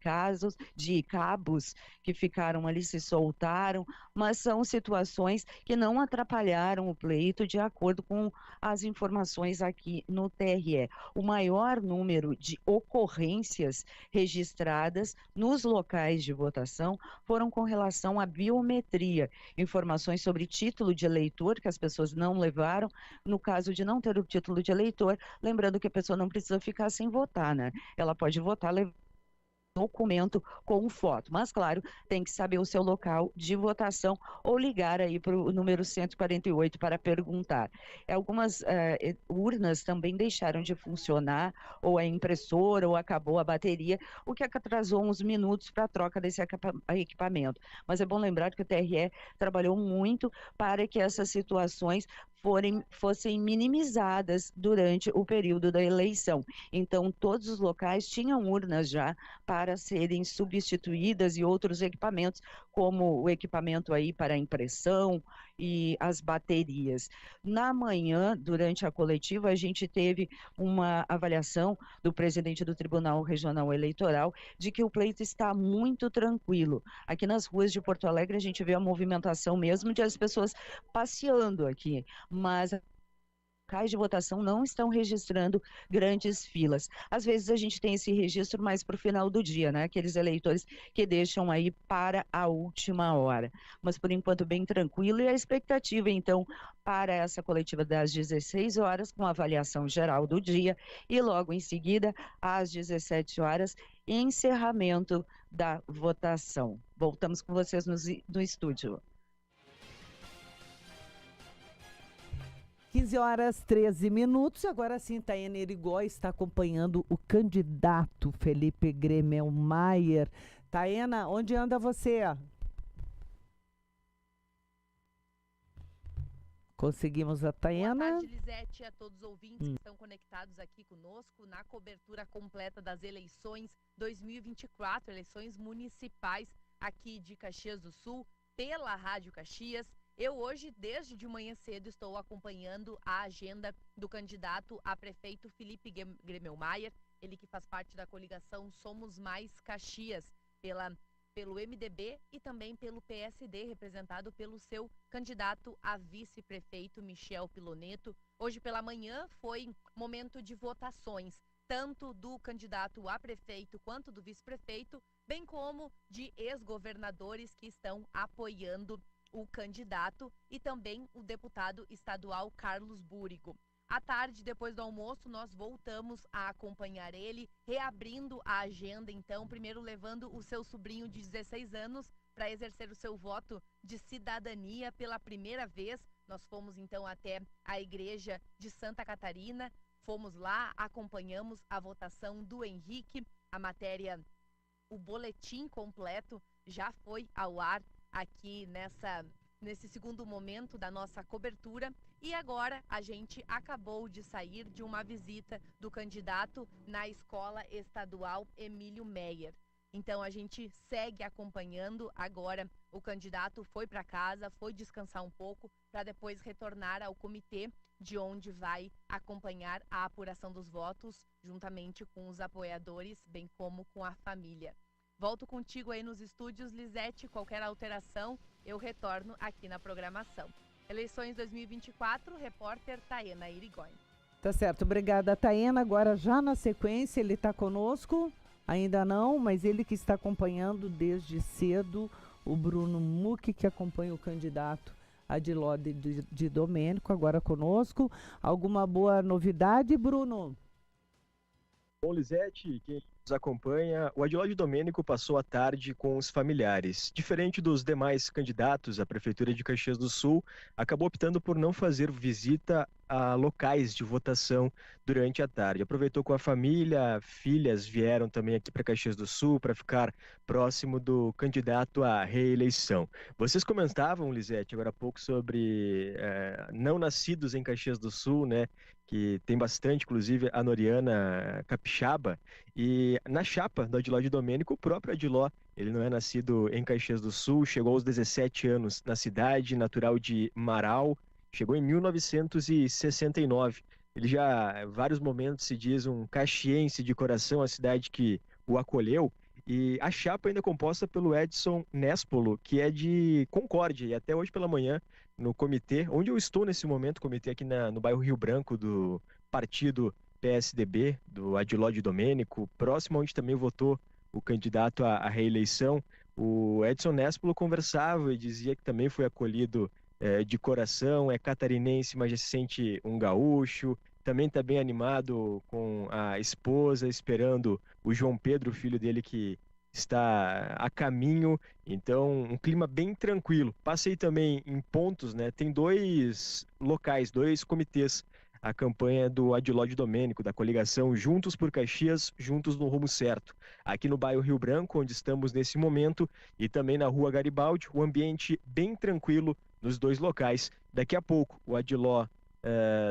S19: cabos que ficaram ali, se soltaram, mas são situações que não atrapalharam o pleito de acordo com as informações aqui no TRE. O maior número de ocorrências registradas nos locais de votação foram com relação à biometria, informações sobre título de eleitor que as pessoas não levaram. No caso de não ter o título de eleitor, lembrando que a pessoa não precisa ficar sem votar, né? Ela pode votar levando documento com foto, mas claro, tem que saber o seu local de votação ou ligar aí para o número 148 para perguntar. Algumas urnas também deixaram de funcionar, ou a impressora, ou acabou a bateria, o que atrasou uns minutos para a troca desse equipamento. Mas é bom lembrar que o TRE trabalhou muito para que essas situações fossem minimizadas durante o período da eleição. Então, todos os locais tinham urnas já para serem substituídas e outros equipamentos, como o equipamento aí para impressão e as baterias. Na manhã, durante a coletiva, a gente teve uma avaliação do presidente do Tribunal Regional Eleitoral de que o pleito está muito tranquilo. Aqui nas ruas de Porto Alegre, a gente vê a movimentação mesmo de as pessoas passeando aqui, mas locais de votação não estão registrando grandes filas. Às vezes a gente tem esse registro mais para o final do dia, né? Aqueles eleitores que deixam aí para a última hora. Mas por enquanto bem tranquilo, e a expectativa então para essa coletiva das 16 horas com a avaliação geral do dia e logo em seguida às 17 horas encerramento da votação. Voltamos com vocês no estúdio.
S1: 15 horas 13 minutos. Agora sim, Taiana Erigó está acompanhando o candidato Felipe Gremelmaier. Taiana, onde anda você? Conseguimos a Taiana.
S20: Boa tarde, Lisete, a todos os ouvintes que estão conectados aqui conosco na cobertura completa das eleições 2024, eleições municipais aqui de Caxias do Sul, pela Rádio Caxias. Eu hoje, desde de manhã cedo, estou acompanhando a agenda do candidato a prefeito Felipe Gremelmaier, ele que faz parte da coligação Somos Mais Caxias, pelo MDB e também pelo PSD, representado pelo seu candidato a vice-prefeito Michel Piloneto. Hoje pela manhã foi momento de votações, tanto do candidato a prefeito quanto do vice-prefeito, bem como de ex-governadores que estão apoiando o candidato e também o deputado estadual Carlos Búrigo. À tarde, depois do almoço, nós voltamos a acompanhar ele, reabrindo a agenda, então, primeiro levando o seu sobrinho de 16 anos para exercer o seu voto de cidadania pela primeira vez. Nós fomos, então, até a igreja de Santa Catarina, fomos lá, acompanhamos a votação do Henrique, a matéria, o boletim completo já foi ao ar aqui nesse segundo momento da nossa cobertura. E agora a gente acabou de sair de uma visita do candidato na Escola Estadual Emílio Meyer. Então a gente segue acompanhando. Agora o candidato foi para casa, foi descansar um pouco para depois retornar ao comitê, de onde vai acompanhar a apuração dos votos juntamente com os apoiadores, bem como com a família. Volto contigo aí nos estúdios, Lisete. Qualquer alteração, eu retorno aqui na programação. Eleições 2024, repórter Taena Irigoyen.
S1: Tá certo, obrigada, Taena. Agora, já na sequência, ele está conosco? Ainda não, mas ele que está acompanhando desde cedo, o Bruno Mucchi, que acompanha o candidato Adiló de Domênico, agora conosco. Alguma boa novidade, Bruno?
S21: Bom, Lisete, quem nos acompanha, o Adiló de Domênico passou a tarde com os familiares. Diferente dos demais candidatos à Prefeitura de Caxias do Sul, acabou optando por não fazer visita a locais de votação durante a tarde. Aproveitou com a família, filhas vieram também aqui para Caxias do Sul para ficar próximo do candidato à reeleição. Vocês comentavam, Lisete, agora há pouco sobre não nascidos em Caxias do Sul, né? Que tem bastante, inclusive a Noriana Capixaba, e na chapa do Adiló de Domênico, o próprio Adiló, ele não é nascido em Caxias do Sul, chegou aos 17 anos na cidade, natural de Marau, chegou em 1969. Ele já, em vários momentos, se diz um caxiense de coração, a cidade que o acolheu, e a chapa ainda é composta pelo Edson Nespolo, que é de Concórdia, e até hoje pela manhã, no comitê, onde eu estou nesse momento, comitê aqui no bairro Rio Branco, do partido PSDB, do Adiló de Domênico, próximo onde também votou o candidato à reeleição, o Edson Nespolo conversava e dizia que também foi acolhido de coração, é catarinense, mas já se sente um gaúcho, também está bem animado com a esposa, esperando o João Pedro, filho dele, que está a caminho, então um clima bem tranquilo. Passei também em pontos, né? Tem 2 locais, 2 comitês, a campanha do Adiló de Domênico, da coligação Juntos por Caxias, Juntos no Rumo Certo. Aqui no bairro Rio Branco, onde estamos nesse momento, e também na rua Garibaldi, o ambiente bem tranquilo nos 2 locais. Daqui a pouco o Adiló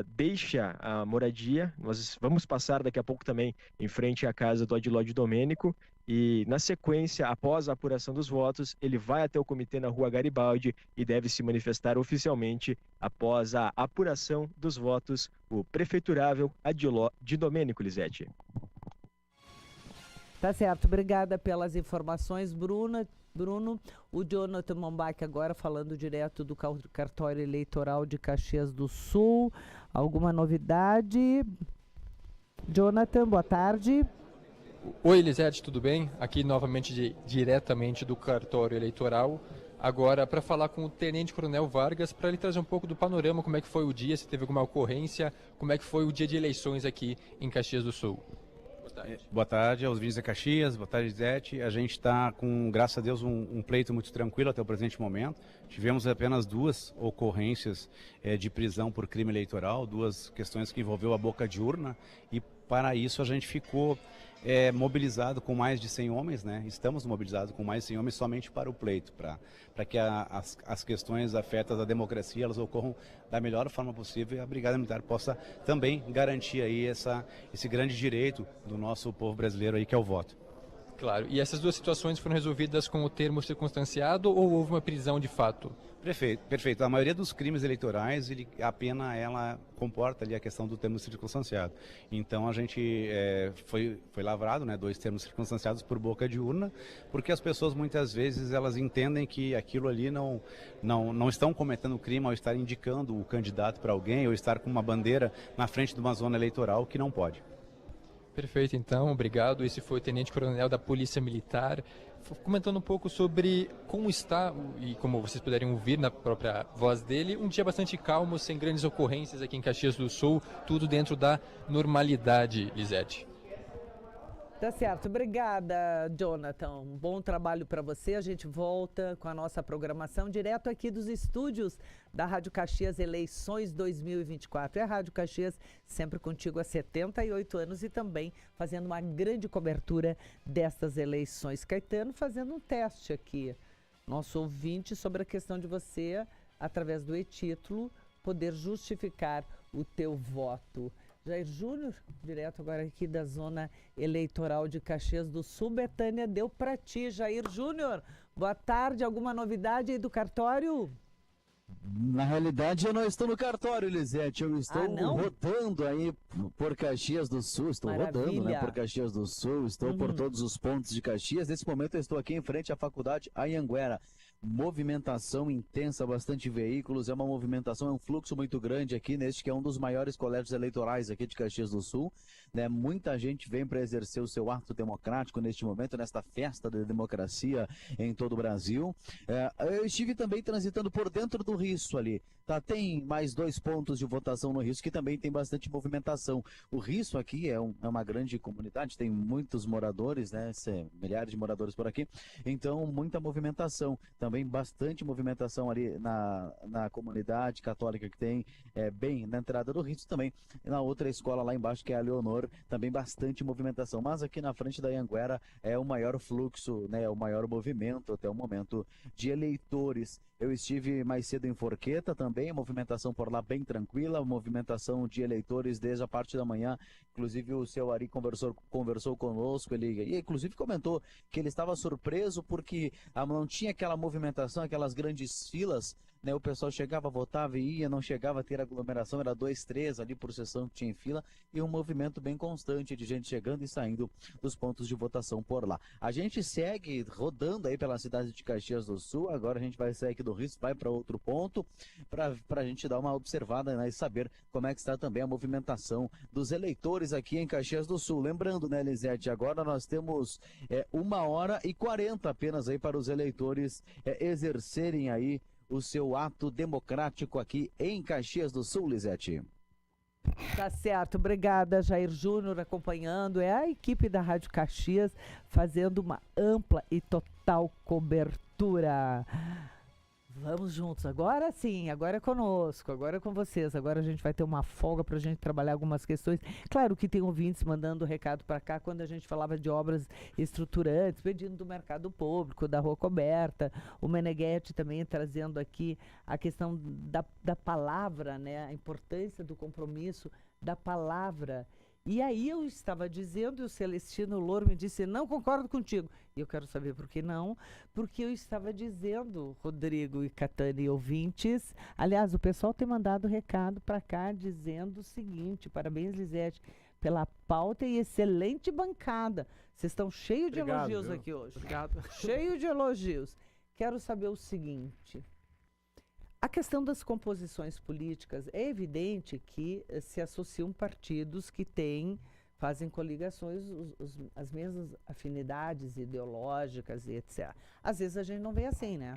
S21: deixa a moradia, nós vamos passar daqui a pouco também em frente à casa do Adiló de Domênico, e na sequência, após a apuração dos votos, ele vai até o comitê na rua Garibaldi e deve se manifestar oficialmente após a apuração dos votos, o prefeiturável Adiló de Domênico, Lisete.
S1: Tá certo, obrigada pelas informações, Bruno. O Jonathan Mombach agora falando direto do cartório eleitoral de Caxias do Sul. Alguma novidade? Jonathan, boa tarde.
S22: Oi, Lisete, tudo bem? Aqui novamente diretamente do cartório eleitoral. Agora para falar com o Tenente Coronel Vargas, para ele trazer um pouco do panorama, como é que foi o dia, se teve alguma ocorrência, como é que foi o dia de eleições aqui em Caxias do Sul.
S23: Boa tarde aos vizinhos de Caxias, boa tarde, Lisete. A gente está com, graças a Deus, um pleito muito tranquilo até o presente momento. Tivemos apenas 2 ocorrências de prisão por crime eleitoral, 2 questões que envolveu a boca de urna, e para isso a gente ficou mobilizado com mais de 100 homens, né? Estamos mobilizados com mais de 100 homens somente para o pleito, para que as questões afetas à democracia elas ocorram da melhor forma possível e a Brigada Militar possa também garantir aí esse grande direito do nosso povo brasileiro aí, que é o voto.
S22: Claro, e essas 2 situações foram resolvidas com o termo circunstanciado ou houve uma prisão de fato? Perfeito. A maioria dos crimes eleitorais, a pena ela comporta ali a questão do termo circunstanciado. Então a gente foi lavrado, né, 2 termos circunstanciados por boca de urna, porque as pessoas muitas vezes elas entendem que aquilo ali não estão cometendo crime ao estar indicando o candidato para alguém ou estar com uma bandeira na frente de uma zona eleitoral que não pode. Perfeito, então, obrigado. Esse foi o Tenente Coronel da Polícia Militar, comentando um pouco sobre como está, e como vocês puderem ouvir na própria voz dele, um dia bastante calmo, sem grandes ocorrências aqui em Caxias do Sul, tudo dentro da normalidade, Lisete.
S1: Tá certo, obrigada, Jonathan. Um bom trabalho para você. A gente volta com a nossa programação direto aqui dos estúdios da Rádio Caxias Eleições 2024. É a Rádio Caxias sempre contigo há 78 anos e também fazendo uma grande cobertura destas eleições. Caetano fazendo um teste aqui. nosso ouvinte, sobre a questão de você, através do e-título, poder justificar o teu voto. Jair Júnior, direto agora aqui da zona eleitoral de Caxias do Sul. Betânia, deu para ti. Jair Júnior, boa tarde. Alguma novidade aí do cartório?
S4: Na realidade, eu não estou no cartório, Lisete. Eu estou rodando aí por Caxias do Sul. Estou rodando, né, por Caxias do Sul. Estou por todos os pontos de Caxias. Nesse momento, eu estou aqui em frente à Faculdade Anhanguera. Movimentação intensa, bastante veículos. É uma movimentação, é um fluxo muito grande aqui neste que é um dos maiores colégios eleitorais aqui de Caxias do Sul, né? Muita gente vem para exercer o seu ato democrático neste momento, nesta festa da democracia em todo o Brasil. Eu estive também transitando por dentro do Risso ali, tá? Tem mais 2 pontos de votação no Risso que também tem bastante movimentação. O Risso aqui é uma grande comunidade, tem muitos moradores, né? Milhares de moradores por aqui, então muita movimentação. Também bastante movimentação ali na comunidade católica que tem, bem na entrada do Risso, também na outra escola lá embaixo, que é a Leonor, também bastante movimentação. Mas aqui na frente da Anhanguera é o maior fluxo, né, o maior movimento até o momento de eleitores. Eu estive mais cedo em Forqueta também, movimentação por lá bem tranquila, movimentação de eleitores desde a parte da manhã. Inclusive o seu Ari conversou conosco, ele inclusive comentou que ele estava surpreso porque não tinha aquela movimentação, aquelas grandes filas, né? O pessoal chegava, votava e ia, não chegava a ter aglomeração, era 2, 3 ali por sessão que tinha em fila, e um movimento bem constante de gente chegando e saindo dos pontos de votação por lá. A gente segue rodando aí pela cidade de Caxias do Sul, agora a gente vai sair aqui do Risso, vai para outro ponto, para a gente dar uma observada, né, e saber como é que está também a movimentação dos eleitores aqui em Caxias do Sul. Lembrando, né, Lisete, agora nós temos 1h40 apenas aí para os eleitores exercerem aí o seu ato democrático aqui em Caxias do Sul, Lisete.
S1: Tá certo, obrigada, Jair Júnior, acompanhando. É a equipe da Rádio Caxias fazendo uma ampla e total cobertura. Vamos juntos, agora sim, agora é conosco, agora é com vocês, agora a gente vai ter uma folga para a gente trabalhar algumas questões. Claro que tem ouvintes mandando recado para cá quando a gente falava de obras estruturantes, pedindo do mercado público, da rua coberta, o Meneghetti também trazendo aqui a questão da palavra, né, a importância do compromisso da palavra. E aí eu estava dizendo, e o Celestino Louro me disse, não concordo contigo. E eu quero saber por que não, porque eu estava dizendo, Rodrigo e Catani e ouvintes, aliás, o pessoal tem mandado recado para cá dizendo o seguinte, parabéns, Lisete, pela pauta e excelente bancada. Vocês estão cheios de elogios aqui hoje.
S5: Obrigado.
S1: Cheio de elogios. Quero saber o seguinte... A questão das composições políticas, é evidente que se associam partidos que fazem coligações, as mesmas afinidades ideológicas e etc. Às vezes a gente não vê assim, né?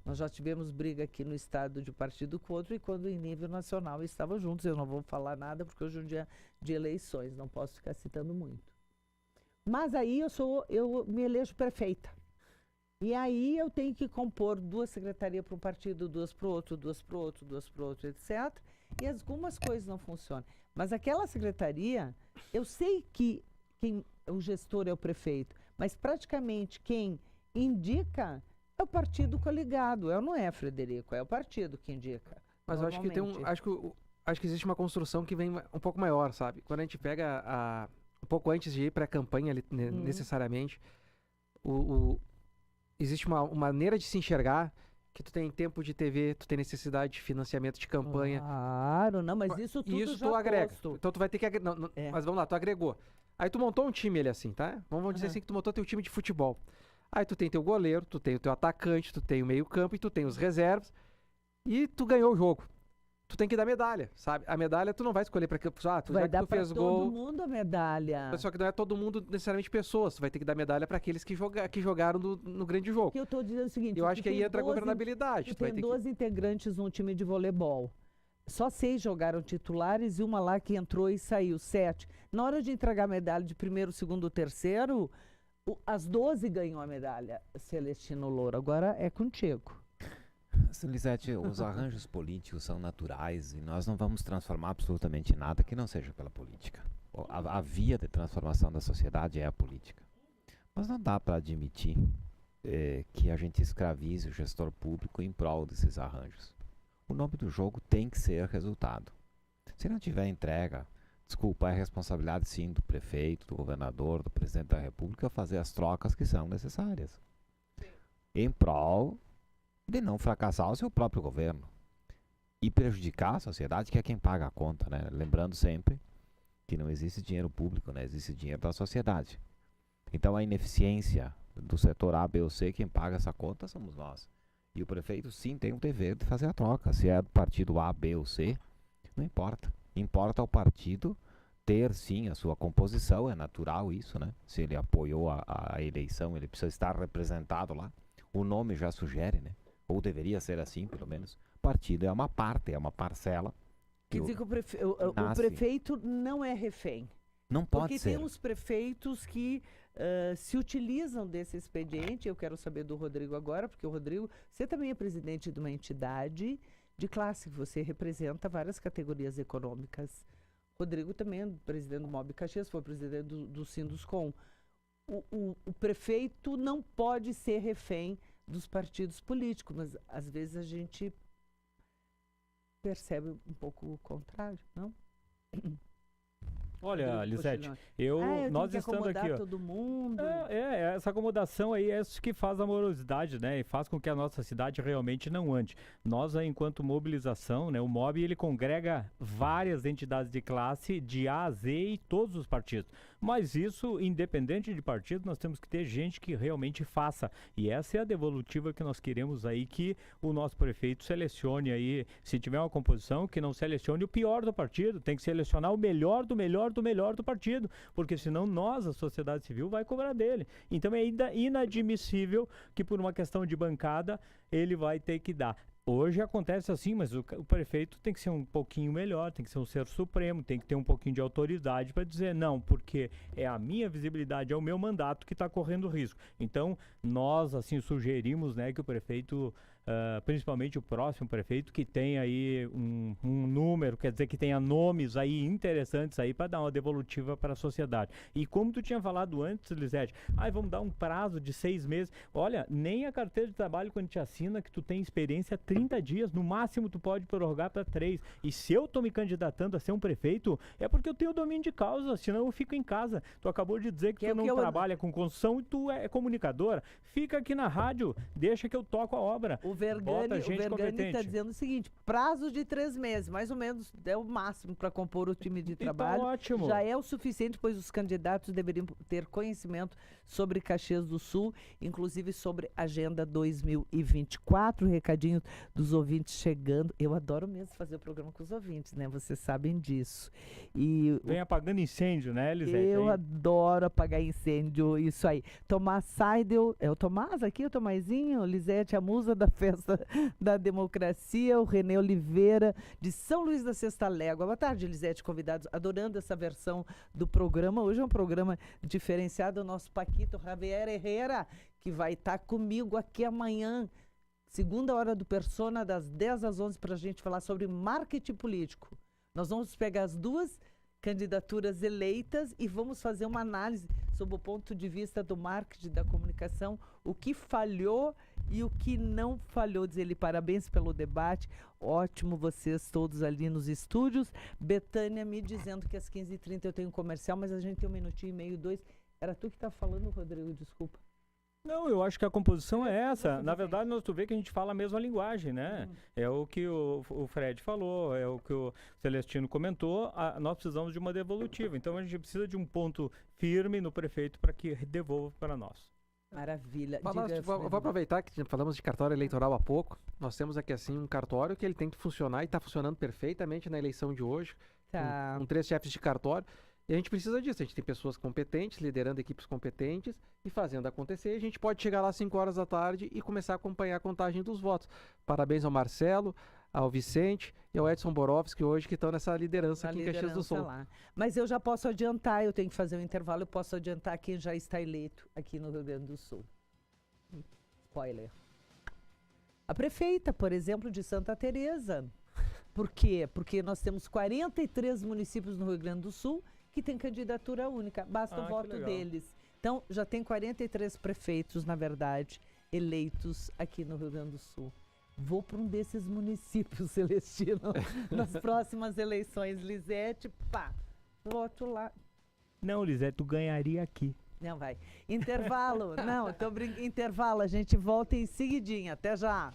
S1: Nós já tivemos briga aqui no estado de um partido com outro e quando em nível nacional estavam juntos. Eu não vou falar nada porque hoje é um dia de eleições, não posso ficar citando muito. Mas aí eu me elejo prefeita. E aí eu tenho que compor 2 secretarias para um partido, 2 para o outro, 2 para o outro, 2 para o outro, etc. E algumas coisas não funcionam. Mas aquela secretaria, eu sei que o gestor é o prefeito, mas praticamente quem indica é o partido coligado. Não é, Frederico, é o partido que indica.
S5: Mas eu acho que acho que existe uma construção que vem um pouco maior, sabe? Quando a gente pega um pouco antes de ir para a campanha necessariamente, existe uma maneira de se enxergar que tu tem tempo de TV, tu tem necessidade de financiamento de campanha.
S1: Claro, não, mas isso tudo
S5: isso
S1: já
S5: tu agrega.
S1: posto.
S5: Então tu vai ter que agregar. Mas vamos lá, tu agregou. Aí tu montou um time ali assim, tá? Vamos dizer assim que tu montou teu time de futebol. Aí tu tem teu goleiro, tu tem o teu atacante, tu tem o meio campo e tu tem os reservas. E tu ganhou o jogo. Tu tem que dar medalha, sabe? A medalha tu não vai escolher para que tu
S1: vai
S5: já
S1: dar
S5: que tu fez
S1: todo
S5: gol.
S1: mundo a medalha.
S5: Só que não é todo mundo necessariamente pessoas. Tu vai ter que dar medalha para aqueles que jogaram no grande jogo.
S1: Eu tô dizendo o seguinte,
S5: eu acho que aí entra a governabilidade.
S1: Tu tem 12 integrantes num time de voleibol. Só 6 jogaram titulares e uma lá que entrou e saiu, 7. Na hora de entregar a medalha de primeiro, segundo, terceiro, as 12 ganham a medalha, Celestino Louro. Agora é contigo.
S2: Lisete, os arranjos políticos são naturais e nós não vamos transformar absolutamente nada que não seja pela política. A via de transformação da sociedade é a política. Mas não dá para admitir que a gente escravize o gestor público em prol desses arranjos. O nome do jogo tem que ser resultado. Se não tiver entrega, desculpa, é responsabilidade sim do prefeito, do governador, do presidente da República fazer as trocas que são necessárias. Em prol de não fracassar o seu próprio governo e prejudicar a sociedade, que é quem paga a conta, né? Lembrando sempre que não existe dinheiro público, né? Existe dinheiro da sociedade. Então a ineficiência do setor A, B ou C, quem paga essa conta somos nós. E o prefeito sim tem o dever de fazer a troca. Se é do partido A, B ou C, não importa. Importa o partido ter sim a sua composição, é natural isso, né? Se ele apoiou a eleição, ele precisa estar representado lá. O nome já sugere, né? Ou deveria ser assim, pelo menos. Partido é uma parte, é uma parcela.
S1: Quer dizer que o prefeito não é refém.
S2: Não pode
S1: Porque
S2: ser.
S1: tem uns prefeitos que se utilizam desse expediente. Eu quero saber do Rodrigo agora, porque o Rodrigo, você também é presidente de uma entidade de classe, você representa várias categorias econômicas. Rodrigo também é presidente do Mob Caxias, foi presidente do Sinduscom. O prefeito não pode ser refém dos partidos políticos, mas às vezes a gente
S3: percebe um pouco o contrário, não? Olha, Lisete, nós estando aqui, ó,
S1: todo mundo.
S3: Essa acomodação aí é isso que faz a morosidade, né? E faz com que a nossa cidade realmente não ande. Nós, enquanto mobilização, né, o MOB, ele congrega várias entidades de classe, de A a Z e todos os partidos. Mas isso, independente de partido, nós temos que ter gente que realmente faça. E essa é a devolutiva que nós queremos aí, que o nosso prefeito selecione aí, se tiver uma composição, que não selecione o pior do partido, tem que selecionar o melhor do melhor do melhor do partido, porque senão nós, a sociedade civil, vai cobrar dele. Então é inadmissível que por uma questão de bancada ele vai ter que dar. Hoje acontece assim, mas o prefeito tem que ser um pouquinho melhor, tem que ser um ser supremo, tem que ter um pouquinho de autoridade para dizer não, porque é a minha visibilidade, é o meu mandato que está correndo risco. Então, nós assim sugerimos, né, que o prefeito, principalmente o próximo prefeito, que tenha aí um número, quer dizer, que tenha nomes aí interessantes aí para dar uma devolutiva para a sociedade. E como tu tinha falado antes, Lisete, vamos dar um prazo de 6 meses. Olha, nem a carteira de trabalho, quando te assina, que tu tem experiência 30 dias, no máximo tu pode prorrogar para 3. E se eu tô me candidatando a ser um prefeito, é porque eu tenho domínio de causa, senão eu fico em casa. Tu acabou de dizer que tu não trabalha com construção e tu é comunicadora. Fica aqui na rádio, deixa que eu toco a obra.
S1: O Vergani está dizendo o seguinte: prazo de 3 meses, mais ou menos, é o máximo para compor o time de trabalho.
S3: Ótimo.
S1: Já é o suficiente, pois os candidatos deveriam ter conhecimento sobre Caxias do Sul, inclusive sobre a Agenda 2024. Recadinho dos ouvintes chegando. Eu adoro mesmo fazer o programa com os ouvintes, né? Vocês sabem disso.
S3: Vem apagando incêndio, né, Lisete?
S1: Eu adoro apagar incêndio, isso aí. Tomás Seidel, é o Tomás aqui, o Tomazinho, Lisete, a musa da festa da democracia, o Renê Oliveira, de São Luís da Sexta Légua. Boa tarde, Lisete, convidados. Adorando essa versão do programa. Hoje é um programa diferenciado, o nosso Paquito Javier Herrera, que vai estar comigo aqui amanhã, segunda hora do Persona, das 10 às 11, para a gente falar sobre marketing político. Nós vamos pegar as duas candidaturas eleitas e vamos fazer uma análise sob o ponto de vista do marketing, da comunicação, o que falhou e o que não falhou. Diz ele, parabéns pelo debate, ótimo vocês todos ali nos estúdios. Betânia me dizendo que às 15h30 eu tenho um comercial, mas a gente tem 1 minutinho e meio, 2. Era tu que tá falando, Rodrigo, desculpa.
S3: Não, eu acho que a composição é essa. Na verdade, tu vê que a gente fala a mesma linguagem, né? É o que o Fred falou, é o que o Celestino comentou. Nós precisamos de uma devolutiva. Então, a gente precisa de um ponto firme no prefeito para que devolva para nós.
S1: Maravilha.
S5: Vou aproveitar que falamos de cartório eleitoral há pouco. Nós temos aqui, assim, um cartório que ele tem que funcionar e está funcionando perfeitamente na eleição de hoje.
S1: Tá.
S5: Com 3 chefes de cartório. E a gente precisa disso, a gente tem pessoas competentes, liderando equipes competentes e fazendo acontecer. A gente pode chegar lá às 5 horas da tarde e começar a acompanhar a contagem dos votos. Parabéns ao Marcelo, ao Vicente e ao Edson Borowski hoje, que estão nessa liderança aqui em Caxias do Sul.
S1: Lá. Mas eu já posso adiantar, eu tenho que fazer um intervalo, eu posso adiantar quem já está eleito aqui no Rio Grande do Sul. Spoiler. A prefeita, por exemplo, de Santa Teresa. Por quê? Porque nós temos 43 municípios no Rio Grande do Sul que tem candidatura única, basta o voto deles. Então, já tem 43 prefeitos, na verdade, eleitos aqui no Rio Grande do Sul. Vou para um desses municípios, Celestino, nas próximas eleições. Lisete, pá, voto lá.
S3: Não, Lisete, tu ganharia aqui.
S1: Não, vai. Intervalo. Não, tô brincando. Intervalo, a gente volta em seguidinha. Até já.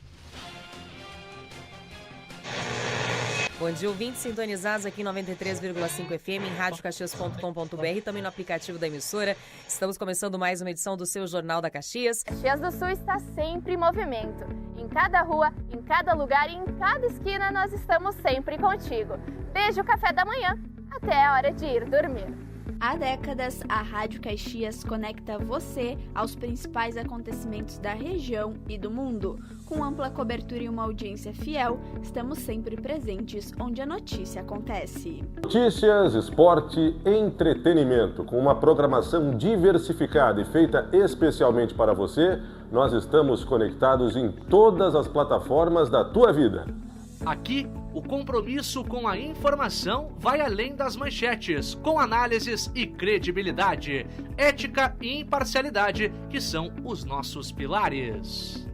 S7: Bom dia, ouvintes sintonizados aqui em 93,5 FM, em radiocaxias.com.br, também no aplicativo da emissora. Estamos começando mais uma edição do seu Jornal da Caxias.
S8: Caxias do Sul está sempre em movimento. Em cada rua, em cada lugar e em cada esquina nós estamos sempre contigo. Desde o café da manhã até a hora de ir dormir.
S9: Há décadas, a Rádio Caxias conecta você aos principais acontecimentos da região e do mundo. Com ampla cobertura e uma audiência fiel, estamos sempre presentes onde a notícia acontece.
S24: Notícias, esporte, entretenimento. Com uma programação diversificada e feita especialmente para você, nós estamos conectados em todas as plataformas da tua vida.
S11: Aqui, o compromisso com a informação vai além das manchetes, com análises e credibilidade, ética e imparcialidade, que são os nossos pilares.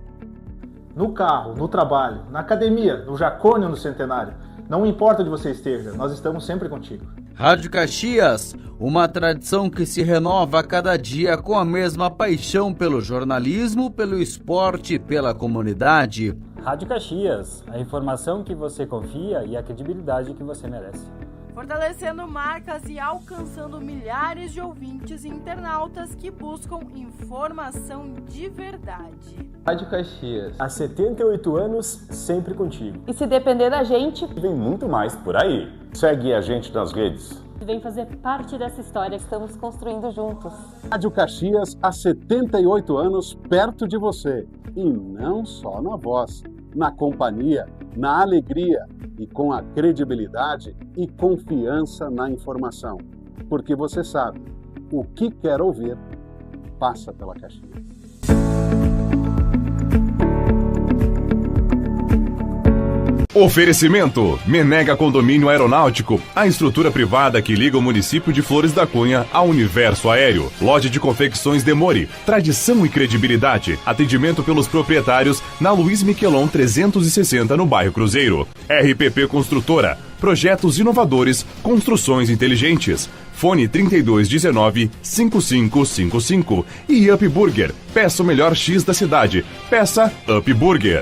S12: No carro, no trabalho, na academia, no Jacônio no Centenário. Não importa onde você esteja, nós estamos sempre contigo.
S13: Rádio Caxias, uma tradição que se renova a cada dia com a mesma paixão pelo jornalismo, pelo esporte e pela comunidade.
S14: Rádio Caxias, a informação que você confia e a credibilidade que você merece.
S15: Fortalecendo marcas e alcançando milhares de ouvintes e internautas que buscam informação de verdade.
S16: Rádio Caxias, há 78 anos, sempre contigo.
S17: E se depender da gente,
S16: vem muito mais por aí. Segue a gente nas redes.
S17: Vem fazer parte dessa história que estamos construindo juntos.
S10: Rádio Caxias, há 78 anos, perto de você. E não só na voz, na companhia, na alegria e com a credibilidade e confiança na informação. Porque você sabe, o que quer ouvir, passa pela Caxias.
S18: Oferecimento: Menega Condomínio Aeronáutico, a estrutura privada que liga o município de Flores da Cunha ao universo aéreo. Loja de confecções Demori, tradição e credibilidade. Atendimento pelos proprietários na Luiz Miquelon 360 no bairro Cruzeiro. RPP Construtora, projetos inovadores, construções inteligentes. Fone 3219-5555. E Up Burger, peça o melhor X da cidade. Peça Up Burger.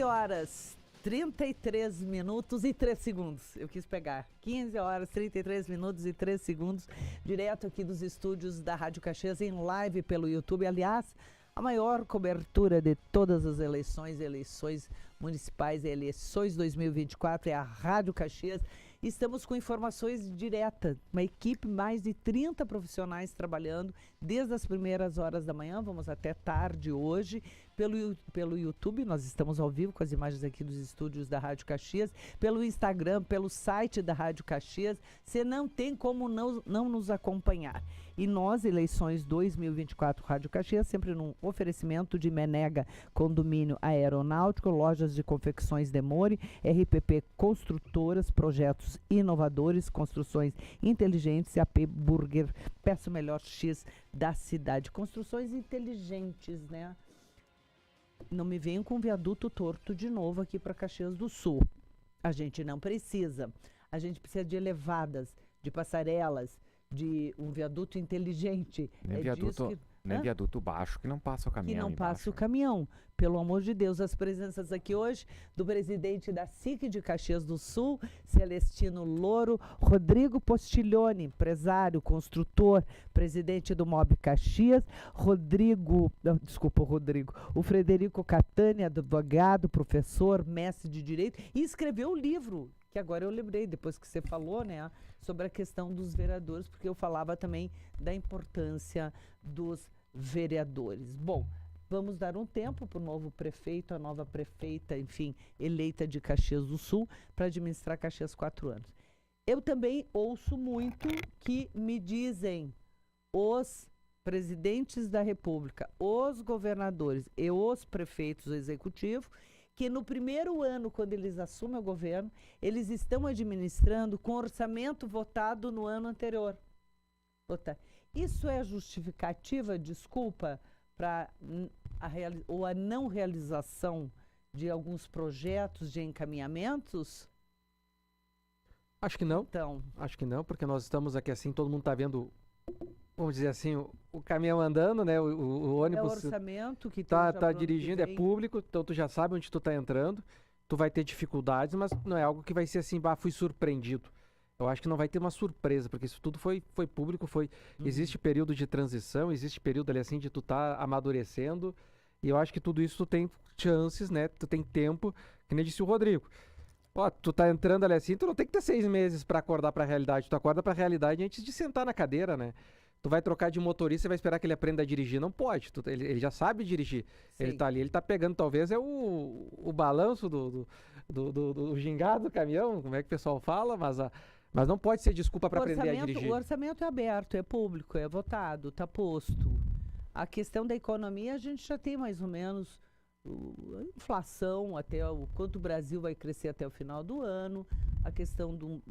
S1: Horas 33 minutos e 3 segundos. Eu quis pegar 15 horas, 33 minutos e 3 segundos, direto aqui dos estúdios da Rádio Caxias, em live pelo YouTube. Aliás, a maior cobertura de todas as eleições municipais e eleições 2024 é a Rádio Caxias. Estamos com informações diretas, uma equipe, mais de 30 profissionais trabalhando desde as primeiras horas da manhã, vamos até tarde hoje, pelo YouTube, nós estamos ao vivo com as imagens aqui dos estúdios da Rádio Caxias, pelo Instagram, pelo site da Rádio Caxias, você não tem como não nos acompanhar. E nós, eleições 2024 Rádio Caxias, sempre num oferecimento de Menega Condomínio Aeronáutico, lojas de confecções Demori, RPP Construtoras, projetos inovadores, construções inteligentes e AP Burger, peça o melhor X da cidade. Construções inteligentes, né? Não me venham com viaduto torto de novo aqui para Caxias do Sul. A gente não precisa. A gente precisa de elevadas, de passarelas, de um viaduto inteligente.
S2: Nem viaduto baixo que não passa o caminhão.
S1: Que não passa o caminhão. Pelo amor de Deus, as presenças aqui hoje do presidente da SIC de Caxias do Sul, Celestino Louro, Rodrigo Postiglione, empresário, construtor, presidente do MOB Caxias, o Frederico Catani, advogado, professor, mestre de Direito, e escreveu um livro, que agora eu lembrei, depois que você falou, né, sobre a questão dos vereadores, porque eu falava também da importância dos vereadores. Bom, vamos dar um tempo para o novo prefeito, a nova prefeita, enfim, eleita de Caxias do Sul, para administrar Caxias 4 anos. Eu também ouço muito que me dizem os presidentes da República, os governadores e os prefeitos do executivo, que no primeiro ano, quando eles assumem o governo, eles estão administrando com orçamento votado no ano anterior. Isso é justificativa, desculpa, para a não realização de alguns projetos de encaminhamentos?
S5: Acho que não.
S1: Então.
S5: Acho que não, porque nós estamos aqui assim, todo mundo está vendo, vamos dizer assim, o caminhão andando, né? O ônibus.
S1: É o orçamento que
S5: tá dirigindo, é público, então tu já sabe onde tu tá entrando. Tu vai ter dificuldades, mas não é algo que vai ser assim, fui surpreendido. Eu acho que não vai ter uma surpresa, porque isso tudo foi público, existe período de transição, existe período ali assim de tu tá amadurecendo, e eu acho que tudo isso tu tem chances, né? Tu tem tempo, que nem disse o Rodrigo. Ó, tu tá entrando ali assim, tu não tem que ter 6 meses para acordar para a realidade, tu acorda para a realidade antes de sentar na cadeira, né? Tu vai trocar de motorista e vai esperar que ele aprenda a dirigir, não pode, ele já sabe dirigir. Sim. Ele tá ali, ele tá pegando talvez o balanço do gingado do caminhão, como é que o pessoal fala, mas não pode ser desculpa para aprender a dirigir.
S1: O orçamento é aberto, é público, é votado, está posto. A questão da economia, a gente já tem mais ou menos a inflação, até o quanto o Brasil vai crescer até o final do ano. A questão do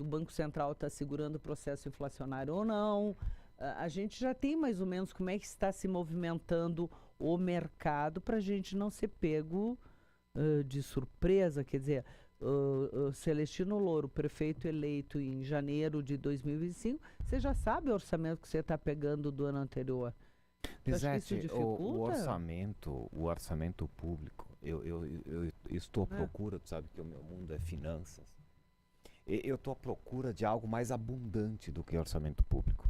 S1: Banco Central está segurando o processo inflacionário ou não. A gente já tem mais ou menos como é que está se movimentando o mercado para a gente não ser pego de surpresa, quer dizer... Celestino Louro, prefeito eleito em janeiro de 2025, você já sabe o orçamento que você está pegando do ano anterior.
S2: Lisete, o orçamento público, eu estou à procura, tu sabe que o meu mundo é finanças, eu estou à procura de algo mais abundante do que orçamento público.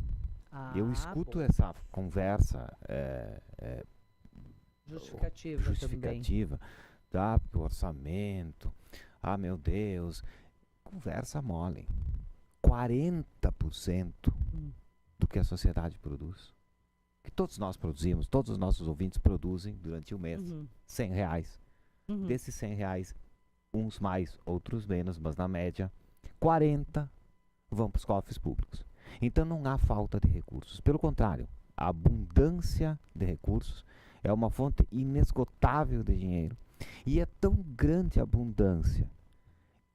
S2: Eu escuto essa conversa justificativa também. Tá, porque o orçamento... Ah, meu Deus, conversa mole. 40% do que a sociedade produz, que todos nós produzimos, todos os nossos ouvintes produzem durante o mês, R$100. Desses R$100, uns mais, outros menos, mas na média, 40 vão para os cofres públicos. Então não há falta de recursos. Pelo contrário, a abundância de recursos é uma fonte inesgotável de dinheiro. E é tão grande a abundância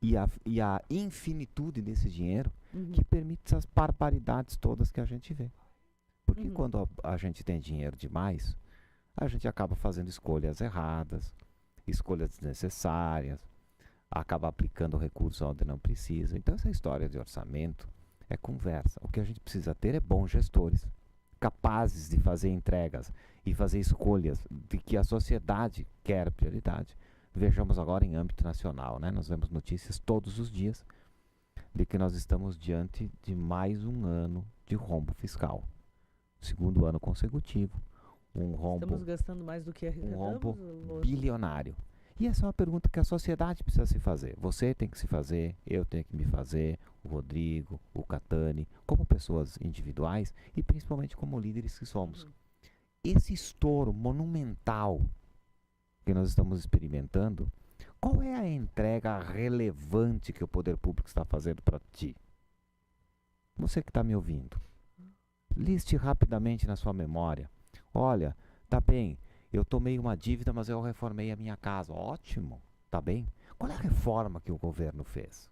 S2: e a infinitude desse dinheiro que permite essas barbaridades todas que a gente vê. Porque quando a gente tem dinheiro demais, a gente acaba fazendo escolhas erradas, escolhas desnecessárias, acaba aplicando recursos onde não precisa. Então essa história de orçamento é conversa. O que a gente precisa ter é bons gestores, capazes de fazer entregas e fazer escolhas de que a sociedade quer prioridade. Vejamos agora em âmbito nacional, né? Nós vemos notícias todos os dias de que nós estamos diante de mais um ano de rombo fiscal. Segundo ano consecutivo, um rombo...
S1: Estamos gastando mais do que arrecadamos?
S2: Um rombo bilionário. E essa é uma pergunta que a sociedade precisa se fazer. Você tem que se fazer, eu tenho que me fazer, o Rodrigo, o Catani, como pessoas individuais e principalmente como líderes que somos. Esse estouro monumental que nós estamos experimentando, qual é a entrega relevante que o poder público está fazendo para ti? Você que está me ouvindo, liste rapidamente na sua memória. Olha, tá bem, eu tomei uma dívida, mas eu reformei a minha casa. Ótimo, tá bem? Qual é a reforma que o governo fez?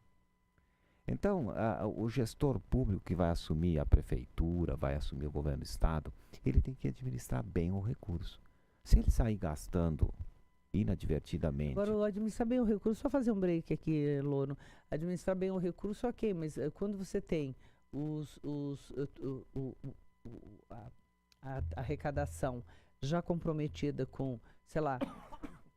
S2: Então, o gestor público que vai assumir a prefeitura, vai assumir o governo do estado, ele tem que administrar bem o recurso. Se ele sair gastando inadvertidamente...
S1: Agora, administrar bem o recurso, só fazer um break aqui, Lono. Administrar bem o recurso, ok, mas quando você tem a arrecadação já comprometida com, sei lá,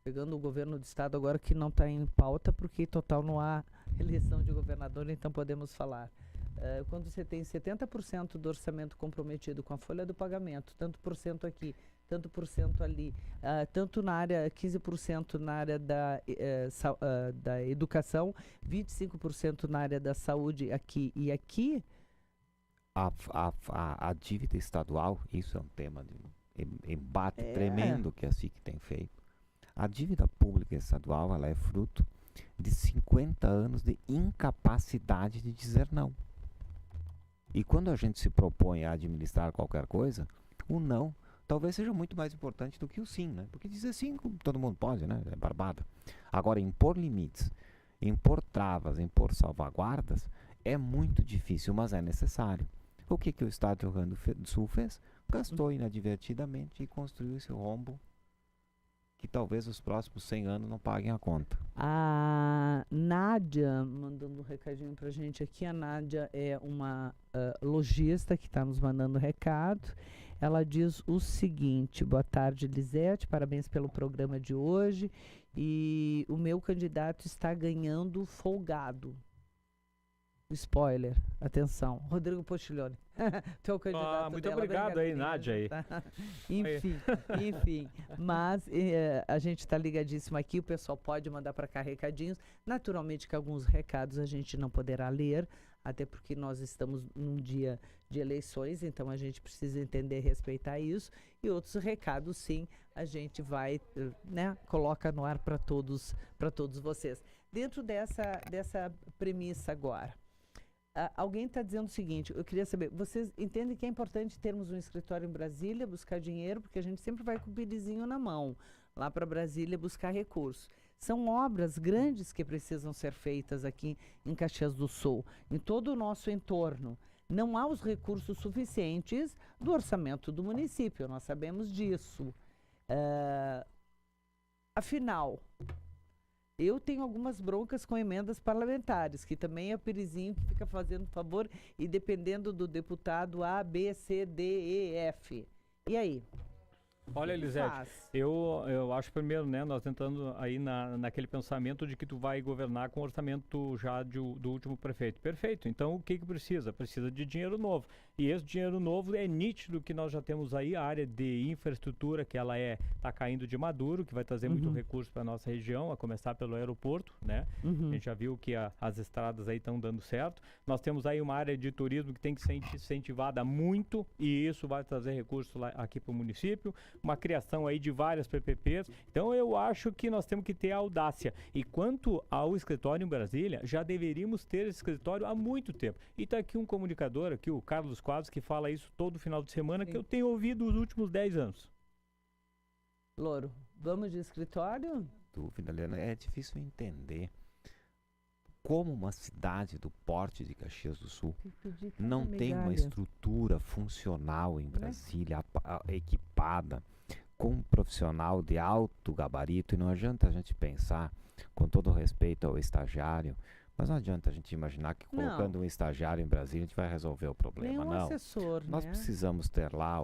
S1: pegando o governo do estado agora que não está em pauta, porque total não há eleição de governador, então podemos falar. Quando você tem 70% do orçamento comprometido com a folha do pagamento, tanto por cento aqui, tanto por cento ali, tanto na área, 15% na área da educação, 25% na área da saúde aqui
S2: a dívida estadual, isso é um tema embate tremendo que a SIC tem feito. A dívida pública estadual, ela é fruto de 50 anos de incapacidade de dizer não. E quando a gente se propõe a administrar qualquer coisa, o não talvez seja muito mais importante do que o sim, né? Porque dizer sim, todo mundo pode, né? É barbada. Agora, impor limites, impor travas, impor salvaguardas, é muito difícil, mas é necessário. O que o Estado do Rio Grande do Sul fez? Gastou inadvertidamente e construiu esse rombo que talvez os próximos 100 anos não paguem a conta.
S1: A Nádia, mandando um recadinho pra gente aqui, a Nádia é uma lojista que está nos mandando recado. Ela diz o seguinte: boa tarde, Lisete, parabéns pelo programa de hoje, e o meu candidato está ganhando folgado. Spoiler, atenção, Rodrigo Postiglione, teu candidato.
S3: Muito
S1: dela,
S3: obrigado aí, Nádia. Aí.
S1: Tá? Enfim, mas a gente está ligadíssimo aqui, o pessoal pode mandar para cá recadinhos. Naturalmente que alguns recados a gente não poderá ler, até porque nós estamos num dia de eleições, então a gente precisa entender e respeitar isso. E outros recados, sim, a gente vai, né, coloca no ar para todos vocês. Dentro dessa premissa agora, alguém está dizendo o seguinte: eu queria saber, vocês entendem que é importante termos um escritório em Brasília, buscar dinheiro, porque a gente sempre vai com o pirizinho na mão, lá para Brasília buscar recursos. São obras grandes que precisam ser feitas aqui em Caxias do Sul, em todo o nosso entorno. Não há os recursos suficientes do orçamento do município, nós sabemos disso. Afinal, eu tenho algumas broncas com emendas parlamentares, que também é o pirizinho que fica fazendo favor e dependendo do deputado A, B, C, D, E, F. E aí?
S3: Olha, Elisete, eu acho primeiro, né, nós entrando aí naquele pensamento de que tu vai governar com o orçamento já do último prefeito. Perfeito, então o que precisa? Precisa de dinheiro novo. E esse dinheiro novo é nítido que nós já temos aí a área de infraestrutura, que ela está caindo de maduro, que vai trazer muito recurso para a nossa região, a começar pelo aeroporto, né? A gente já viu que as estradas aí estão dando certo. Nós temos aí uma área de turismo que tem que ser incentivada muito, e isso vai trazer recurso aqui para o município. Uma criação aí de várias PPPs. Então eu acho que nós temos que ter audácia. E quanto ao escritório em Brasília, já deveríamos ter esse escritório há muito tempo. E está aqui um comunicador, aqui o Carlos Quadros, que fala isso todo final de semana, que eu tenho ouvido os últimos 10 anos.
S1: Louro, vamos de escritório?
S2: Dúvida, Helena, é difícil entender como uma cidade do porte de Caxias do Sul não tem uma estrutura funcional em Brasília, equipada, com um profissional de alto gabarito. E não adianta a gente pensar, com todo respeito ao estagiário, mas não adianta a gente imaginar que colocando um estagiário em Brasília a gente vai resolver o problema.
S1: Nem um assessor,
S2: nós precisamos ter lá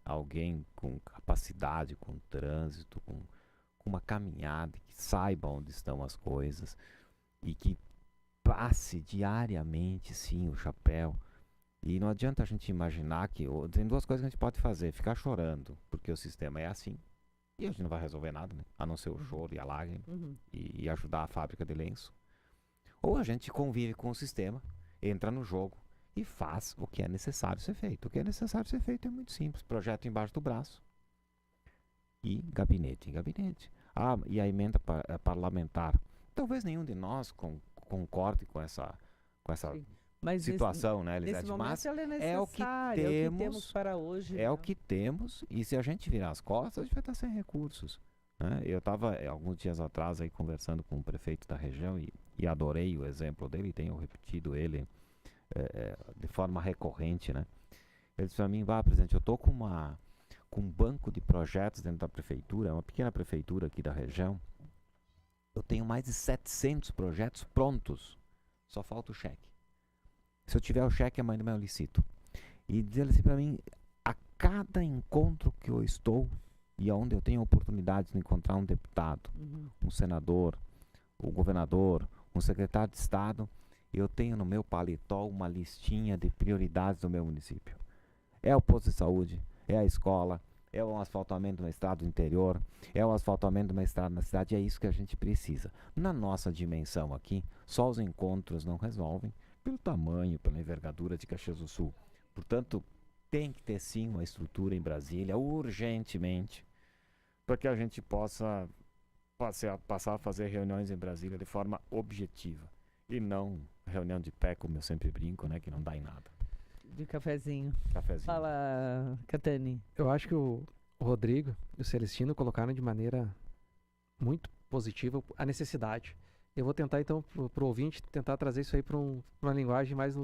S2: alguém com capacidade, com trânsito, com uma caminhada, que saiba onde estão as coisas e que passe diariamente, sim, o chapéu. E não adianta a gente imaginar que... Tem duas coisas que a gente pode fazer: ficar chorando, porque o sistema é assim, e a gente não vai resolver nada, né? A não ser o choro e a lágrima, e ajudar a fábrica de lenço. Ou a gente convive com o sistema, entra no jogo e faz o que é necessário ser feito. O que é necessário ser feito é muito simples: projeto embaixo do braço e gabinete em gabinete. E a emenda parlamentar. Talvez nenhum de nós concorde com essa situação, né, Elisete? Mas é o que temos
S1: para hoje.
S2: É o que temos, e se a gente virar as costas, a gente vai estar sem recursos, né? Eu estava alguns dias atrás aí conversando com o prefeito da região e adorei o exemplo dele, tenho repetido ele de forma recorrente, né? Ele disse para mim: presidente, eu estou com um banco de projetos dentro da prefeitura, uma pequena prefeitura aqui da região. Eu tenho mais de 700 projetos prontos, só falta o cheque. Se eu tiver o cheque, amanhã eu licito. E diz ele assim para mim: a cada encontro que eu estou, e onde eu tenho a oportunidade de encontrar um deputado, um senador, o governador, um secretário de Estado, eu tenho no meu paletó uma listinha de prioridades do meu município. É o posto de saúde, é a escola, é o asfaltamento de uma estrada do interior, é o asfaltamento de uma estrada na cidade. É isso que a gente precisa. Na nossa dimensão aqui, só os encontros não resolvem, pelo tamanho, pela envergadura de Caxias do Sul. Portanto, tem que ter sim uma estrutura em Brasília, urgentemente, para que a gente possa passar a fazer reuniões em Brasília de forma objetiva e não reunião de pé, como eu sempre brinco, né, que não dá em nada.
S1: De cafezinho.
S2: Cafezinho.
S1: Fala, Catani.
S5: Eu acho que o Rodrigo e o Celestino colocaram de maneira muito positiva a necessidade. Eu vou tentar, então, pro ouvinte, tentar trazer isso aí para uma linguagem mais,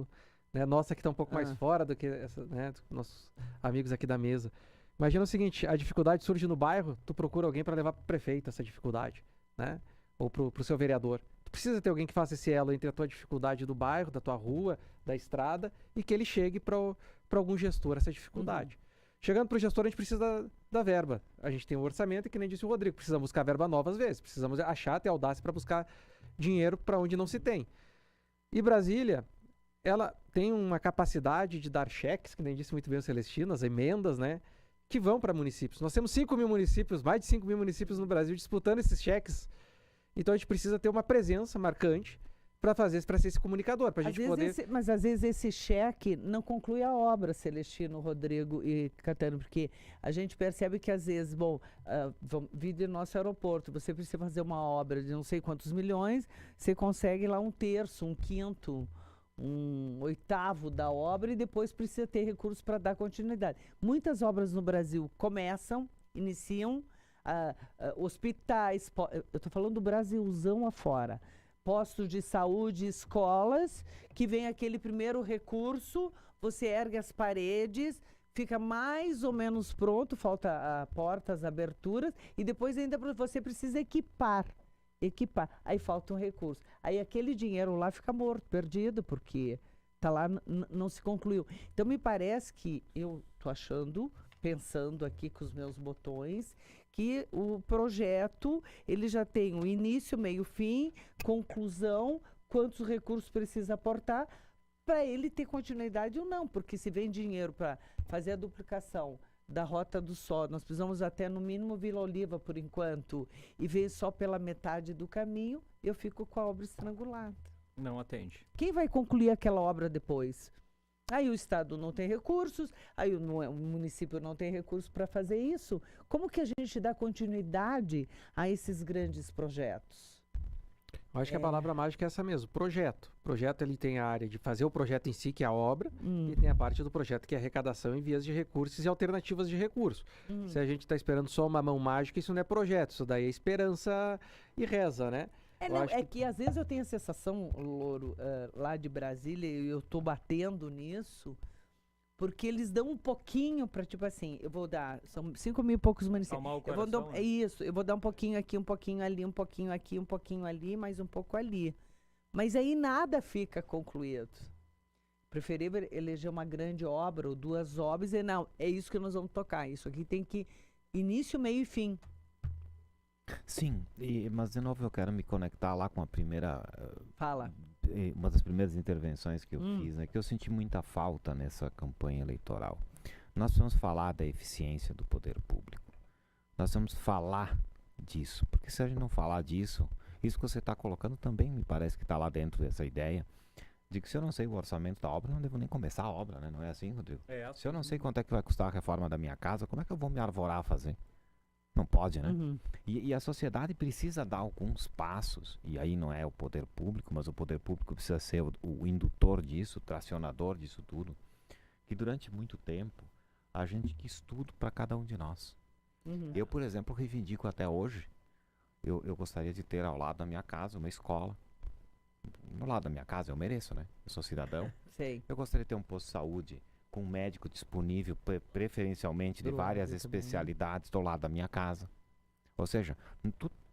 S5: né, nossa, que está um pouco mais fora do que essa, né, dos nossos amigos aqui da mesa. Imagina o seguinte, a dificuldade surge no bairro, tu procura alguém para levar para o prefeito essa dificuldade, né? Ou pro seu vereador. Tu precisa ter alguém que faça esse elo entre a tua dificuldade do bairro, da tua rua, da estrada, e que ele chegue para algum gestor essa dificuldade. Chegando para o gestor, a gente precisa da verba. A gente tem um orçamento e, que nem disse o Rodrigo, precisamos buscar verba nova às vezes. Precisamos achar, ter audácia para buscar dinheiro para onde não se tem. E Brasília, ela tem uma capacidade de dar cheques, que nem disse muito bem o Celestino, as emendas, né? Que vão para municípios. Nós temos 5 mil municípios, mais de 5 mil municípios no Brasil disputando esses cheques. Então a gente precisa ter uma presença marcante para ser esse comunicador, para a gente poder...
S1: Mas às vezes esse cheque não conclui a obra, Celestino, Rodrigo e Catano, porque a gente percebe que às vezes, vindo do nosso aeroporto, você precisa fazer uma obra de não sei quantos milhões, você consegue lá 1/3, 1/5, 1/8 da obra e depois precisa ter recursos para dar continuidade. Muitas obras no Brasil iniciam hospitais, eu estou falando do Brasilzão afora, postos de saúde, escolas, que vem aquele primeiro recurso, você ergue as paredes, fica mais ou menos pronto, falta portas, aberturas, e depois ainda você precisa equipar, aí falta um recurso. Aí aquele dinheiro lá fica morto, perdido, porque tá lá, não se concluiu. Então me parece que eu tô achando, pensando aqui com os meus botões, que o projeto, ele já tem o início, meio, fim, conclusão, quantos recursos precisa aportar, para ele ter continuidade ou não, porque se vem dinheiro para fazer a duplicação da Rota do Sol, nós precisamos até no mínimo Vila Oliva por enquanto, e vem só pela metade do caminho, eu fico com a obra estrangulada.
S3: Não atende.
S1: Quem vai concluir aquela obra depois? Aí o Estado não tem recursos, aí o município não tem recursos para fazer isso. Como que a gente dá continuidade a esses grandes projetos?
S5: Eu acho que a palavra mágica é essa mesmo, projeto. O projeto, ele tem a área de fazer o projeto em si, que é a obra, e tem a parte do projeto que é arrecadação em vias de recursos e alternativas de recurso. Se a gente está esperando só uma mão mágica, isso não é projeto, isso daí é esperança e reza, né?
S1: Que às vezes eu tenho a sensação, Louro, lá de Brasília, e eu tô batendo nisso, porque eles dão um pouquinho para, tipo assim, eu vou dar, são 5 mil e poucos municípios. É isso, eu vou dar um pouquinho aqui, um pouquinho ali, um pouquinho aqui, um pouquinho ali, mais um pouco ali. Mas aí nada fica concluído. Preferível eleger uma grande obra ou 2 obras e não, é isso que nós vamos tocar. Isso aqui tem que início, meio e fim.
S2: Sim, mas de novo eu quero me conectar lá com a primeira...
S1: Fala.
S2: Uma das primeiras intervenções que eu fiz, né, que eu senti muita falta nessa campanha eleitoral. Nós precisamos falar da eficiência do poder público. Nós vamos falar disso, porque se a gente não falar disso, isso que você está colocando também me parece que está lá dentro dessa ideia de que se eu não sei o orçamento da obra, eu não devo nem começar a obra, né? Não é assim, Rodrigo? Se eu não sei quanto é que vai custar a reforma da minha casa, como é que eu vou me arvorar a fazer? Não pode, né? E a sociedade precisa dar alguns passos, e aí não é o poder público, mas o poder público precisa ser o indutor disso, o tracionador disso tudo, que durante muito tempo a gente quis tudo para cada um de nós. Eu, por exemplo, reivindico até hoje, eu gostaria de ter ao lado da minha casa uma escola. Ao lado da minha casa eu mereço, né? Eu sou cidadão.
S1: Sei.
S2: Eu gostaria de ter um posto de saúde com um médico disponível, preferencialmente de várias especialidades do lado da minha casa. Ou seja,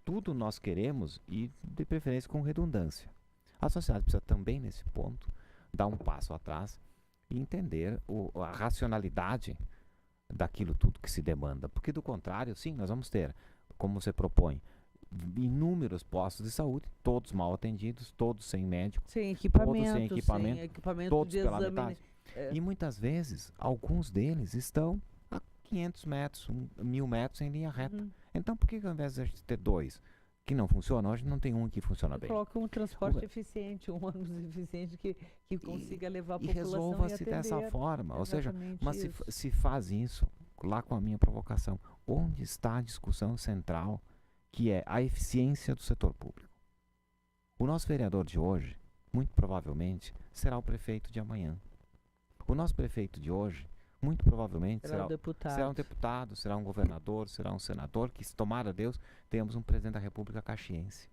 S2: tudo nós queremos e de preferência com redundância. A sociedade precisa também, nesse ponto, dar um passo atrás e entender a racionalidade daquilo tudo que se demanda. Porque do contrário, sim, nós vamos ter, como você propõe, inúmeros postos de saúde, todos mal atendidos, todos sem médico,
S1: sem equipamento,
S2: todos sem equipamento, todos
S1: de
S2: pela
S1: exame,
S2: metade. E muitas vezes, alguns deles estão a 500 metros, 1000 metros em linha reta. Então, por que ao invés de a gente ter 2, que não funcionam, hoje não tem um que funciona bem.
S1: Coloca um transporte eficiente, um ônibus eficiente que consiga levar a população
S2: e resolva-se dessa forma. Ou seja, mas se faz isso, lá com a minha provocação, onde está a discussão central, que é a eficiência do setor público? O nosso vereador de hoje, muito provavelmente, será o prefeito de amanhã. O nosso prefeito de hoje, muito provavelmente, será um deputado, será um governador, será um senador, que, se tomara Deus, tenhamos um presidente da República caxiense.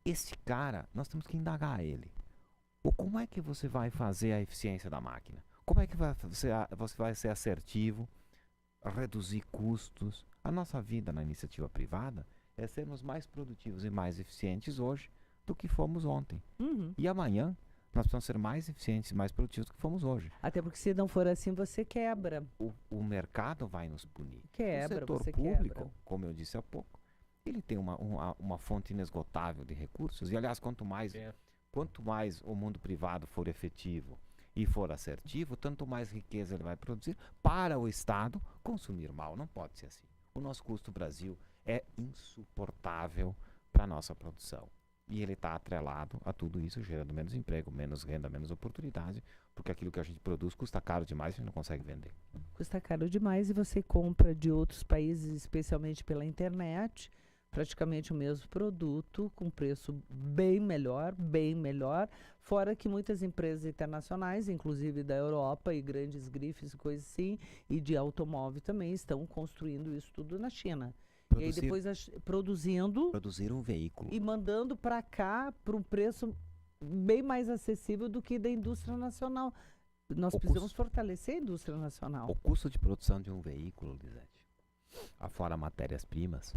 S2: Esse cara, nós temos que indagar ele. Como é que você vai fazer a eficiência da máquina? Como é que você vai ser assertivo, reduzir custos? A nossa vida na iniciativa privada é sermos mais produtivos e mais eficientes hoje do que fomos ontem. E amanhã nós precisamos ser mais eficientes e mais produtivos do que fomos hoje.
S1: Até porque se não for assim, você quebra.
S2: O mercado vai nos punir.
S1: Quebra,
S2: o setor público, como eu disse há pouco, ele tem uma fonte inesgotável de recursos. E, aliás, quanto mais o mundo privado for efetivo e for assertivo, tanto mais riqueza ele vai produzir para o Estado consumir mal. Não pode ser assim. O nosso custo Brasil é insuportável para a nossa produção. E ele está atrelado a tudo isso, gerando menos emprego, menos renda, menos oportunidade, porque aquilo que a gente produz custa caro demais e a gente não consegue vender.
S1: Custa caro demais e você compra de outros países, especialmente pela internet, praticamente o mesmo produto, com preço bem melhor, fora que muitas empresas internacionais, inclusive da Europa e grandes grifes e coisas assim, e de automóvel também, estão construindo isso tudo na China. E aí depois produzir
S2: um veículo
S1: e mandando para cá por um preço bem mais acessível do que da indústria nacional. Nós precisamos fortalecer a indústria nacional.
S2: O custo de produção de um veículo, Lisete, afora matérias-primas,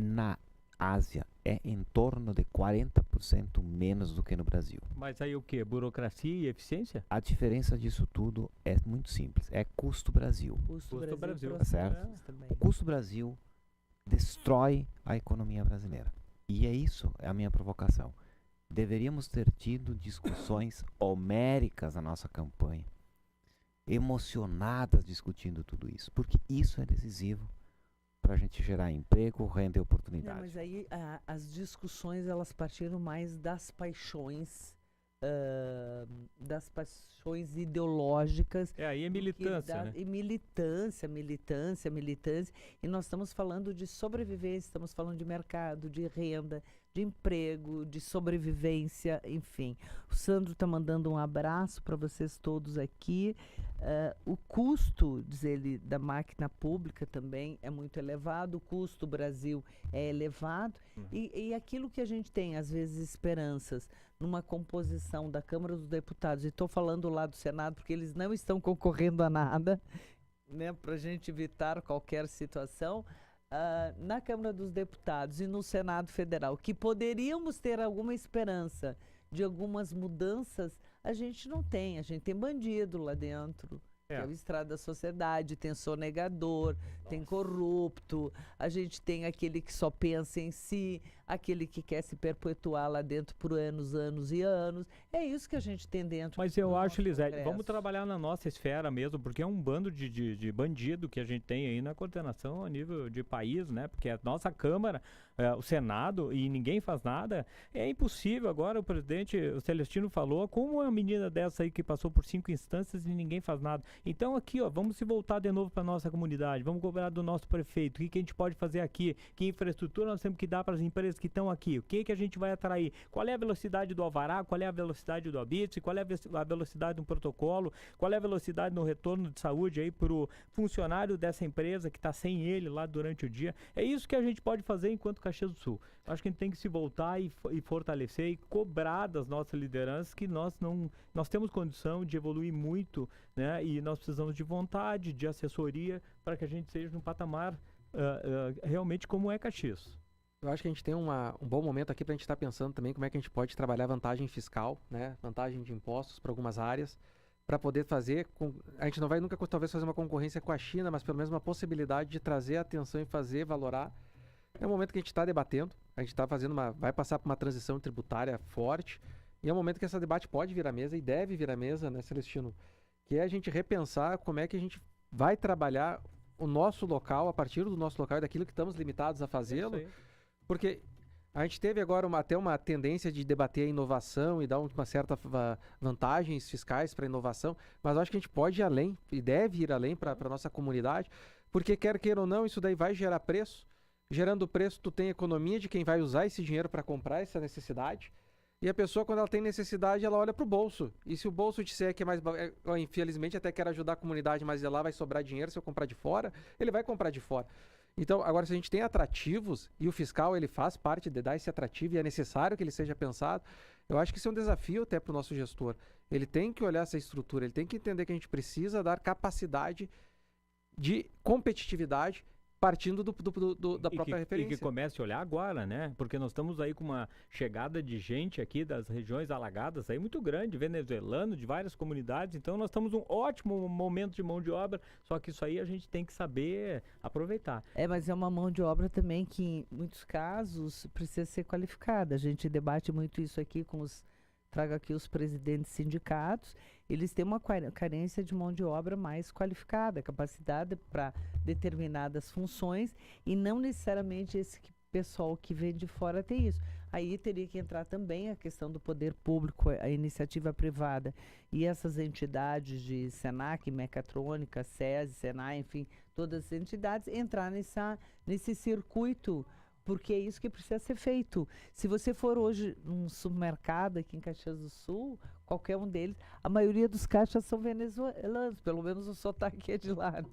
S2: na Ásia é em torno de 40% menos do que no Brasil.
S3: Mas aí o quê? Burocracia e eficiência?
S2: A diferença disso tudo é muito simples. É custo Brasil.
S1: Custo Brasil.
S2: Tá certo? O custo Brasil destrói a economia brasileira. E é isso, é a minha provocação. Deveríamos ter tido discussões homéricas na nossa campanha, emocionadas discutindo tudo isso, porque isso é decisivo para a gente gerar emprego, renda e oportunidade.
S1: Não, mas aí as discussões elas partiram mais das paixões ideológicas.
S3: Aí é militância, né?
S1: E militância. E nós estamos falando de sobrevivência, estamos falando de mercado, de renda, de emprego, de sobrevivência, enfim. O Sandro está mandando um abraço para vocês todos aqui. O custo, diz ele, da máquina pública também é muito elevado, o custo do Brasil é elevado, e aquilo que a gente tem, às vezes, esperanças numa composição da Câmara dos Deputados, e estou falando lá do Senado, porque eles não estão concorrendo a nada, né, para a gente evitar qualquer situação, na Câmara dos Deputados e no Senado Federal, que poderíamos ter alguma esperança de algumas mudanças, a gente não tem. A gente tem bandido lá dentro, que é o estrado da sociedade, tem sonegador, tem corrupto, a gente tem aquele que só pensa em si, aquele que quer se perpetuar lá dentro por anos e anos. É isso que a gente tem dentro.
S3: Mas eu acho, Lisete, vamos trabalhar na nossa esfera mesmo, porque é um bando de bandido que a gente tem aí na coordenação a nível de país, né? Porque a nossa Câmara, o Senado, e ninguém faz nada, é impossível. Agora o presidente, o Celestino, falou, como uma menina dessa aí que passou por 5 instâncias e ninguém faz nada. Então aqui, vamos se voltar de novo para a nossa comunidade, vamos cobrar do nosso prefeito, o que a gente pode fazer aqui, que infraestrutura nós temos que dar para as empresas que estão aqui, o que a gente vai atrair, qual é a velocidade do alvará, qual é a velocidade do habite, qual é a velocidade do protocolo, qual é a velocidade no retorno de saúde aí para o funcionário dessa empresa que está sem ele lá durante o dia. É isso que a gente pode fazer enquanto Caxias do Sul. Acho que a gente tem que se voltar e fortalecer e cobrar das nossas lideranças que nós temos condição de evoluir muito, né? E nós precisamos de vontade, de assessoria para que a gente seja num patamar realmente como é Caxias.
S5: Eu acho que a gente tem um bom momento aqui para a gente estar pensando também como é que a gente pode trabalhar vantagem fiscal, né? Vantagem de impostos para algumas áreas, para poder fazer... A gente não vai nunca talvez fazer uma concorrência com a China, mas pelo menos uma possibilidade de trazer atenção e fazer, valorar. É um momento que a gente está debatendo, a gente está vai passar por uma transição tributária forte, e é um momento que esse debate pode vir à mesa e deve vir à mesa, né, Celestino? Que é a gente repensar como é que a gente vai trabalhar o nosso local, a partir do nosso local e daquilo que estamos limitados a fazê-lo, Porque a gente teve agora até uma tendência de debater a inovação e dar uma certa vantagens fiscais para a inovação, mas eu acho que a gente pode ir além e deve ir além para a nossa comunidade, porque quer queira ou não, isso daí vai gerar preço. Gerando preço, tu tem economia de quem vai usar esse dinheiro para comprar essa necessidade. E a pessoa, quando ela tem necessidade, ela olha pro bolso. E se o bolso disser que é mais... Infelizmente, até quer ajudar a comunidade, mas lá vai sobrar dinheiro se eu comprar de fora, ele vai comprar de fora. Então, agora, se a gente tem atrativos, e o fiscal ele faz parte de dar esse atrativo, e é necessário que ele seja pensado, eu acho que isso é um desafio até para o nosso gestor. Ele tem que olhar essa estrutura, ele tem que entender que a gente precisa dar capacidade de competitividade partindo da própria referência.
S3: E que comece a olhar agora, né? Porque nós estamos aí com uma chegada de gente aqui das regiões alagadas aí muito grande, venezuelano, de várias comunidades, então nós estamos um ótimo momento de mão de obra, só que isso aí a gente tem que saber aproveitar.
S1: Mas é uma mão de obra também que, em muitos casos, precisa ser qualificada. A gente debate muito isso aqui com os... Trago aqui os presidentes de sindicatos, eles têm uma carência de mão de obra mais qualificada, capacitada para determinadas funções, e não necessariamente esse pessoal que vem de fora tem isso. Aí teria que entrar também a questão do poder público, a iniciativa privada e essas entidades de Senac, Mecatrônica, SESI, Senai, enfim, todas as entidades, entrar nesse circuito, porque é isso que precisa ser feito. Se você for hoje num supermercado aqui em Caxias do Sul, qualquer um deles, a maioria dos caixas são venezuelanos, pelo menos o sotaque é de lá.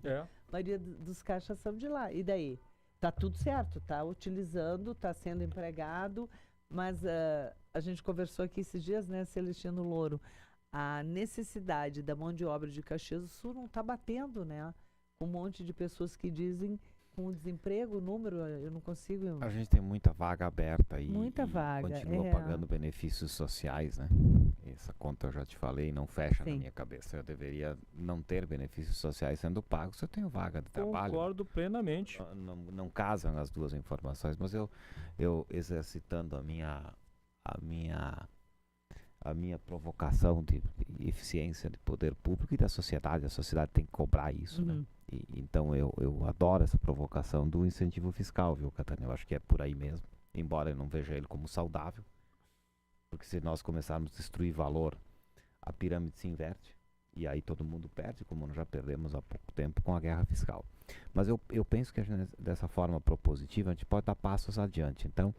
S1: A maioria dos caixas são de lá. E daí? Tá tudo certo, tá utilizando, tá sendo empregado, mas a gente conversou aqui esses dias, né, Celestino Louro, a necessidade da mão de obra de Caxias do Sul não tá batendo, né? Um monte de pessoas que dizem... Com o desemprego, o número, eu não consigo...
S2: A gente tem muita vaga aberta aí.
S1: Muita vaga,
S2: continua pagando benefícios sociais, né? Essa conta eu já te falei, não fecha na minha cabeça. Eu deveria não ter benefícios sociais sendo pagos se eu tenho vaga de trabalho.
S3: Concordo plenamente.
S2: Não casam as duas informações, mas eu exercitando a minha provocação de eficiência de poder público e da sociedade, a sociedade tem que cobrar isso, né? Então eu adoro essa provocação do incentivo fiscal, viu, Catânia? Eu acho que é por aí mesmo, embora eu não veja ele como saudável, porque se nós começarmos a destruir valor, a pirâmide se inverte e aí todo mundo perde, como nós já perdemos há pouco tempo com a guerra fiscal. Mas eu penso que a gente, dessa forma propositiva, a gente pode dar passos adiante. Então,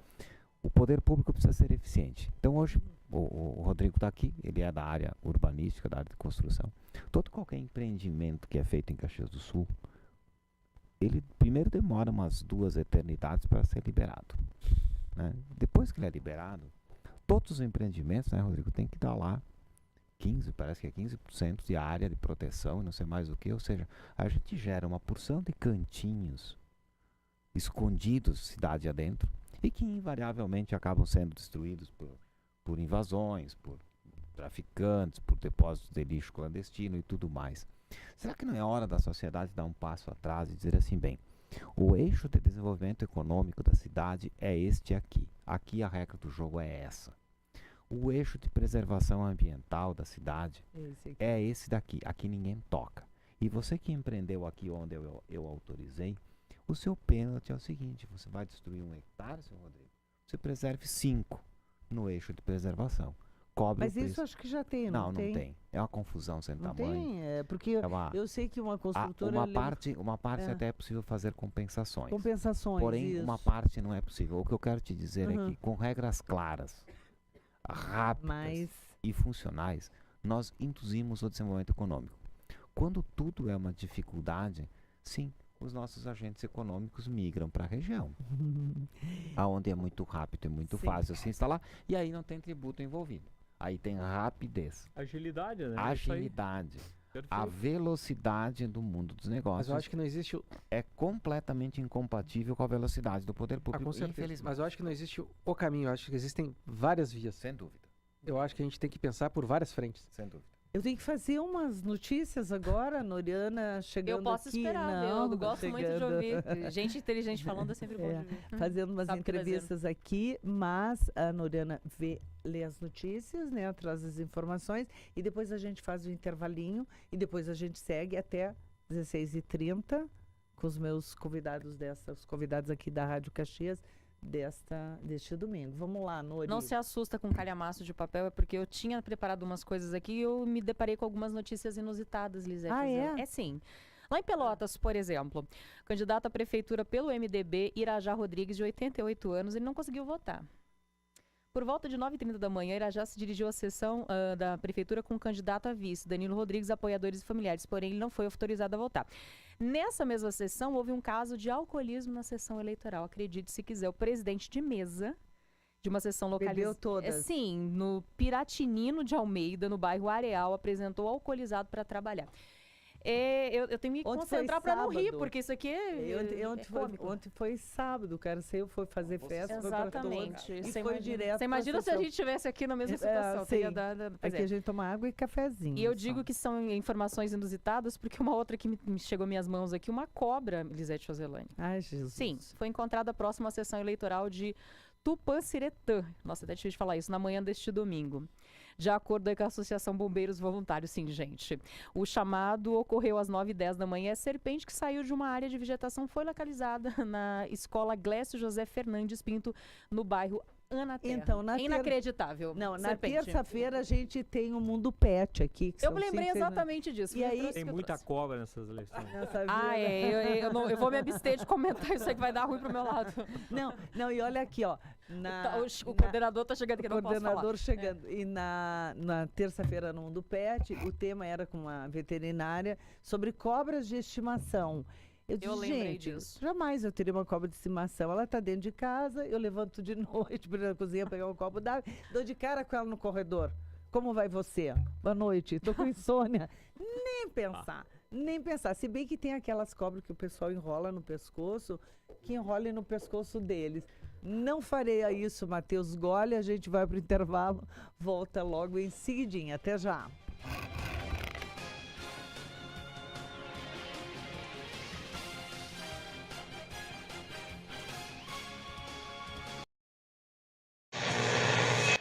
S2: o poder público precisa ser eficiente. Então hoje o Rodrigo está aqui, ele é da área urbanística, da área de construção. Qualquer empreendimento que é feito em Caxias do Sul, ele primeiro demora umas 2 eternidades para ser liberado, né? Depois que ele é liberado, todos os empreendimentos, né, Rodrigo, tem que dar lá 15% de área de proteção e não sei mais o que, ou seja, a gente gera uma porção de cantinhos escondidos cidade adentro, e que invariavelmente acabam sendo destruídos por invasões, por traficantes, por depósitos de lixo clandestino e tudo mais. Será que não é hora da sociedade dar um passo atrás e dizer assim, bem, o eixo de desenvolvimento econômico da cidade é este aqui. Aqui a regra do jogo é essa. O eixo de preservação ambiental da cidade é esse daqui. Aqui ninguém toca. E você que empreendeu aqui onde eu autorizei, o seu pênalti é o seguinte, você vai destruir 1 hectare, seu Rodrigo, você preserve 5 no eixo de preservação. Cobre
S1: Mas isso acho que já tem,
S2: não tem. É uma confusão sem tamanho.
S1: Tem, porque eu sei que uma construtora...
S2: Uma parte até é possível fazer compensações.
S1: Porém,
S2: isso. Uma parte não é possível. O que eu quero te dizer é que com regras claras, rápidas e funcionais, nós induzimos o desenvolvimento econômico. Quando tudo é uma dificuldade, sim, os nossos agentes econômicos migram para a região, aonde é muito rápido e muito fácil se instalar, e aí não tem tributo envolvido. Aí tem rapidez.
S3: Agilidade, né?
S2: Agilidade. A velocidade do mundo dos negócios.
S5: Mas eu acho que não existe...
S2: É completamente incompatível com a velocidade do poder público,
S5: com certeza.
S2: infelizmente.
S5: Mas eu acho que não existe o caminho, eu acho que existem várias vias.
S2: Sem dúvida.
S5: Eu acho que a gente tem que pensar por várias frentes.
S2: Sem dúvida.
S1: Eu tenho que fazer umas notícias agora, Noriana chegando aqui.
S7: Eu posso esperar, eu gosto muito de ouvir. Gente inteligente falando é sempre bom de ouvir.
S1: Fazendo umas entrevistas aqui, mas a Noriana lê as notícias, né, traz as informações, e depois a gente faz o intervalinho, e depois a gente segue até 16h30 com os meus convidados os convidados aqui da Rádio Caxias, deste domingo. Vamos lá, Nori.
S6: Não se assusta com calhamaço de papel, é porque eu tinha preparado umas coisas aqui e eu me deparei com algumas notícias inusitadas, Lisete. É sim. Lá em Pelotas, por exemplo, candidato à prefeitura pelo MDB, Irajá Rodrigues, de 88 anos, ele não conseguiu votar. Por volta de 9h30 da manhã, Irajá se dirigiu à sessão da prefeitura com o candidato a vice, Danilo Rodrigues, apoiadores e familiares, porém ele não foi autorizado a votar. Nessa mesma sessão, houve um caso de alcoolismo na sessão eleitoral. Acredite se quiser, o presidente de mesa de uma sessão localizada.
S1: Bebeu todas.
S6: Sim, no Piratinino de Almeida, no bairro Areal, apresentou alcoolizado para trabalhar. Eu tenho que me concentrar para não rir, porque isso aqui
S1: ontem foi sábado, o cara saiu, foi fazer festa.
S6: Exatamente.
S1: Foi e foi direto.
S6: Você imagina se a gente estivesse aqui na mesma situação.
S1: Aqui a gente toma água e cafezinho.
S6: E eu digo que são informações inusitadas, porque uma outra que me chegou às minhas mãos aqui, uma cobra, Lisete Joselane.
S1: Ai, Jesus.
S6: Sim, foi encontrada próxima à sessão eleitoral de Tupanciretã. Nossa, até difícil de falar isso, na manhã deste domingo. De acordo com a Associação Bombeiros Voluntários, sim, gente. O chamado ocorreu às 9h10 da manhã. A serpente que saiu de uma área de vegetação foi localizada na escola Glécio José Fernandes Pinto, no bairro Ana Terra.
S1: Então,
S6: Inacreditável.
S1: Não, na terça-feira a gente tem o Mundo Pet aqui.
S6: Eu me lembrei exatamente disso.
S1: E aí,
S3: tem muita cobra nessas eleições.
S6: Eu vou me abster de comentar isso aí que vai dar ruim pro meu lado.
S1: Não, e olha aqui, ó.
S6: O coordenador tá chegando aqui, não posso falar.
S1: O coordenador chegando. E na terça-feira no Mundo Pet, o tema era com uma veterinária sobre cobras de estimação. Eu disse,
S6: lembrei disso.
S1: Jamais eu teria uma cobra de estimação. Ela está dentro de casa, eu levanto de noite para ir na cozinha pegar um copo d'água, dou de cara com ela no corredor. Como vai você? Boa noite, tô com insônia. Nem pensar. Se bem que tem aquelas cobras que o pessoal enrola no pescoço, que enrolem no pescoço deles. Não farei isso, Matheus Gole. A gente vai para o intervalo, volta logo em seguidinha. Até já.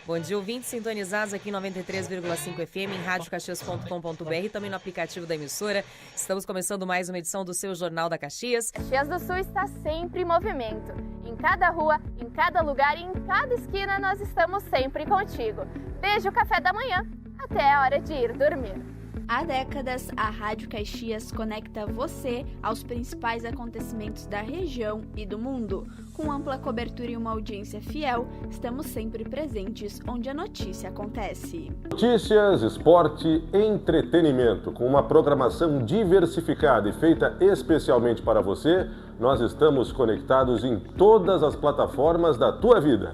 S7: Bom dia, ouvintes sintonizados aqui em 93,5 FM, em radiocaxias.com.br e também no aplicativo da emissora. Estamos começando mais uma edição do seu Jornal da Caxias.
S8: Caxias do Sul está sempre em movimento. Em cada rua, em cada lugar e em cada esquina nós estamos sempre contigo. Desde o café da manhã até a hora de ir dormir.
S9: Há décadas, a Rádio Caxias conecta você aos principais acontecimentos da região e do mundo. Com ampla cobertura e uma audiência fiel, estamos sempre presentes onde a notícia acontece.
S24: Notícias, esporte, entretenimento. Com uma programação diversificada e feita especialmente para você, nós estamos conectados em todas as plataformas da tua vida.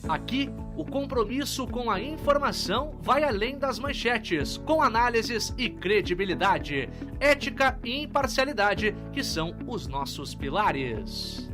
S11: Aqui, o compromisso com a informação vai além das manchetes, com análises e credibilidade, ética e imparcialidade, que são os nossos pilares.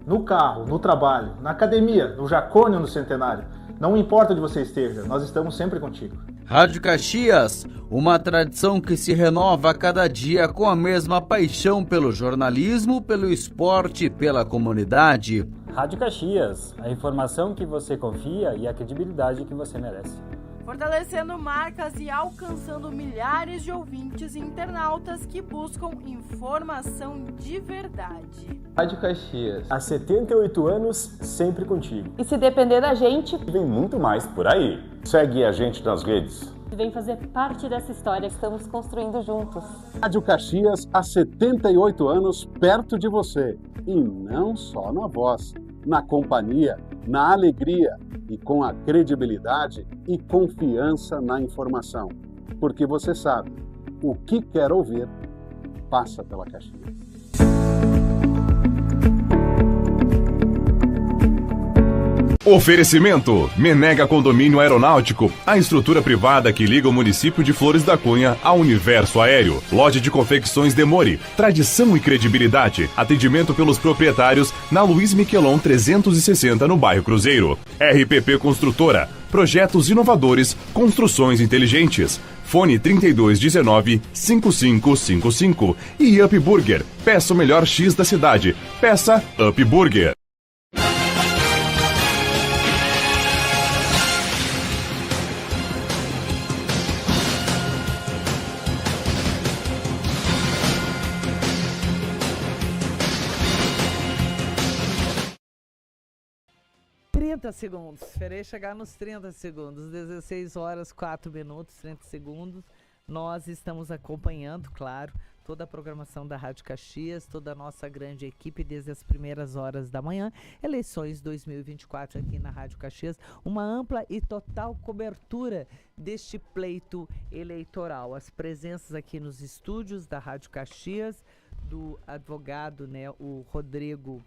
S12: No carro, no trabalho, na academia, no Jacônio no Centenário. Não importa onde você esteja, nós estamos sempre contigo.
S13: Rádio Caxias, uma tradição que se renova a cada dia com a mesma paixão pelo jornalismo, pelo esporte e pela comunidade.
S14: Rádio Caxias, a informação que você confia e a credibilidade que você merece.
S15: Fortalecendo marcas e alcançando milhares de ouvintes e internautas que buscam informação de verdade.
S16: Rádio Caxias, há 78 anos, sempre contigo.
S17: E se depender da gente,
S24: Vem muito mais por aí. Segue a gente nas redes.
S17: vem fazer parte dessa história que estamos construindo juntos.
S10: Rádio Caxias, há 78 anos, perto de você. E não só na voz, na companhia, na alegria e com a credibilidade e confiança na informação. Porque você sabe, o que quer ouvir, passa pela Caxias.
S18: Oferecimento: Menega Condomínio Aeronáutico, a estrutura privada que liga o município de Flores da Cunha ao universo aéreo. Loja de confecções Demori, tradição e credibilidade. Atendimento pelos proprietários na Luiz Miquelon 360 no bairro Cruzeiro. RPP Construtora, projetos inovadores, construções inteligentes. Fone 3219-5555. E Up Burger, peça o melhor X da cidade. Peça Up Burger.
S1: 30 segundos. Esperei chegar nos 30 segundos. 16 horas, 4 minutos, 30 segundos. Nós estamos acompanhando, claro, toda a programação da Rádio Caxias, toda a nossa grande equipe desde as primeiras horas da manhã. Eleições 2024 aqui na Rádio Caxias. Uma ampla e total cobertura deste pleito eleitoral. As presenças aqui nos estúdios da Rádio Caxias, do advogado, né, o Rodrigo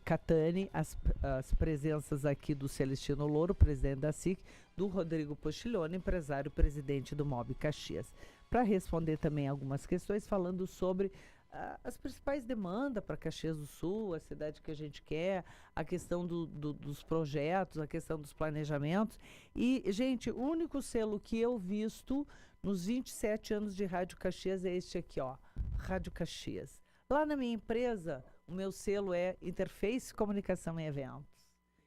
S1: Catani, as presenças aqui do Celestino Louro, presidente da SIC, do Rodrigo Pochilhone, empresário, presidente do MOB Caxias, para responder também algumas questões falando sobre as principais demandas para Caxias do Sul, a cidade que a gente quer, a questão dos projetos, a questão dos planejamentos. E, gente, o único selo que eu visto nos 27 anos de Rádio Caxias é este aqui, ó, Rádio Caxias. Lá na minha empresa, o meu selo é Interface Comunicação e Eventos.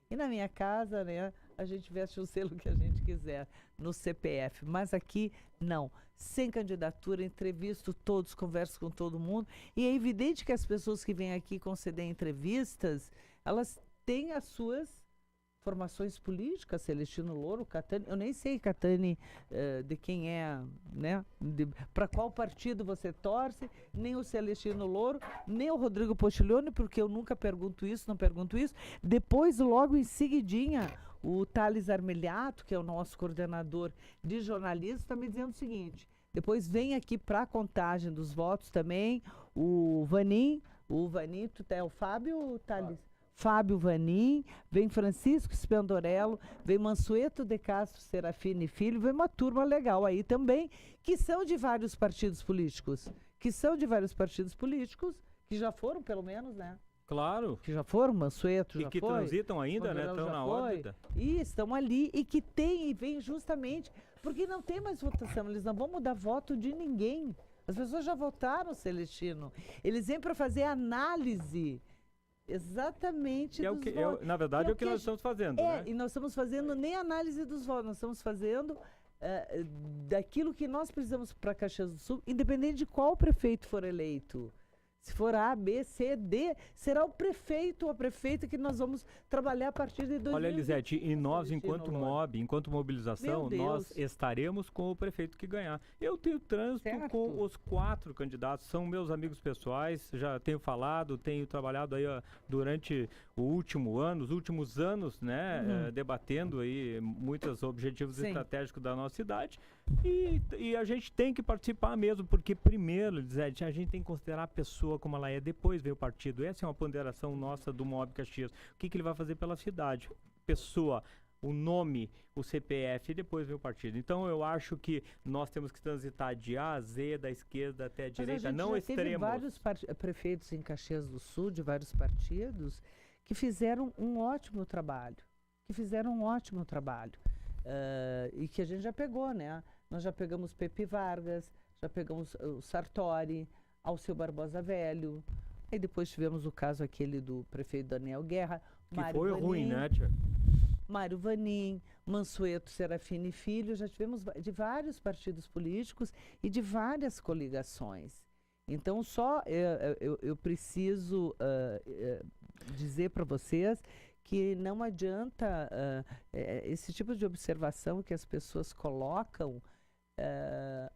S1: E na minha casa, né, a gente veste o selo que a gente quiser no CPF. Mas aqui, não. Sem candidatura, entrevisto todos, converso com todo mundo. E é evidente que as pessoas que vêm aqui conceder entrevistas, elas têm as suas formações políticas. Celestino Louro, Catani, eu nem sei, Catani, de quem é, né, para qual partido você torce, nem o Celestino Louro, nem o Rodrigo Pochilhone, porque eu nunca pergunto isso, não pergunto isso. Depois, logo em seguidinha, o Thales Armiliato, que é o nosso coordenador de jornalismo, está me dizendo o seguinte: depois vem aqui para a contagem dos votos também o Vanim, tu é o Fábio, Thales? Fábio Vanim, vem Francisco Spendorello, vem Mansueto de Castro Serafini Filho, vem uma turma legal aí também, que são de vários partidos políticos, que já foram, pelo menos, né?
S3: Claro.
S1: Que já foram, Mansueto já foi.
S3: E que transitam ainda, né? Estão na órbita.
S1: E estão ali, e que tem, e vem justamente, porque não tem mais votação, eles não vão mudar voto de ninguém. As pessoas já votaram, Celestino. Eles vêm para fazer análise exatamente dos votos.
S3: Na verdade, é o que nós estamos fazendo, né?
S1: E nós estamos fazendo nem análise dos votos, nós estamos fazendo daquilo que nós precisamos para Caxias do Sul, independente de qual prefeito for eleito. Se for A, B, C, D, será o prefeito ou a prefeita que nós vamos trabalhar a partir de 2020.
S3: Olha, Elisete, e nós, enquanto MOB, enquanto mobilização, nós estaremos com o prefeito que ganhar. Eu tenho trânsito com os 4 candidatos, são meus amigos pessoais, já tenho falado, tenho trabalhado aí durante o último ano, os últimos anos, né, debatendo aí muitos objetivos estratégicos da nossa cidade, e a gente tem que participar mesmo, porque primeiro, Elisete, a gente tem que considerar a pessoa como ela é, depois vem o partido. Essa é uma ponderação nossa do MOB Caxias. O que ele vai fazer pela cidade? Pessoa, o nome, o CPF, e depois vem o partido. Então eu acho que nós temos que transitar de A a Z, da esquerda até a direita, não extremos.
S1: Teve vários prefeitos em Caxias do Sul, de vários partidos, que fizeram um ótimo trabalho. E que a gente já pegou, né? Nós já pegamos Pepe Vargas, já pegamos o Sartori, Alceu Barbosa Velho, aí depois tivemos o caso aquele do prefeito Daniel Guerra,
S3: que foi ruim, né, tia?
S1: Mário Vanim, Mansueto Serafini Filho, já tivemos de vários partidos políticos e de várias coligações. Então, só eu preciso dizer para vocês que não adianta esse tipo de observação que as pessoas colocam.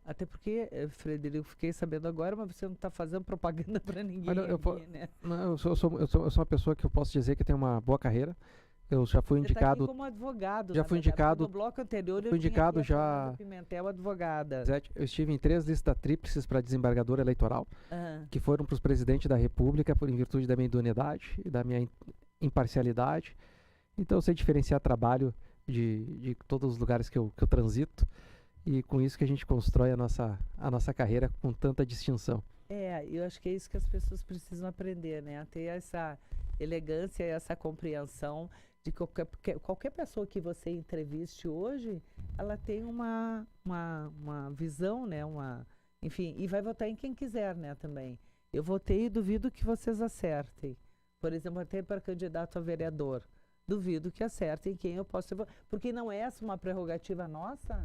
S1: Até porque, Frederico, fiquei sabendo agora, mas você não está fazendo propaganda para ninguém.
S5: Né? Eu sou uma pessoa que eu posso dizer que tem uma boa carreira. Eu já fui indicado.
S1: Tá aqui como advogado.
S5: Já fui indicado.
S1: No bloco anterior,
S5: fui indicado já.
S1: Pimentel, advogada.
S5: Eu estive em 3 listas tríplices para desembargador eleitoral, que foram para os presidentes da República, em virtude da minha idoneidade e da minha imparcialidade. Então, eu sei diferenciar trabalho de todos os lugares que eu transito. E com isso que a gente constrói a nossa carreira com tanta distinção.
S1: Eu acho que é isso que as pessoas precisam aprender, né? A ter essa elegância e essa compreensão de que qualquer pessoa que você entreviste hoje, ela tem uma visão, né? Enfim, e vai votar em quem quiser, né, também. Eu votei e duvido que vocês acertem. Por exemplo, até para candidato a vereador. Duvido que acertem quem eu posso votar. Porque não é essa uma prerrogativa nossa?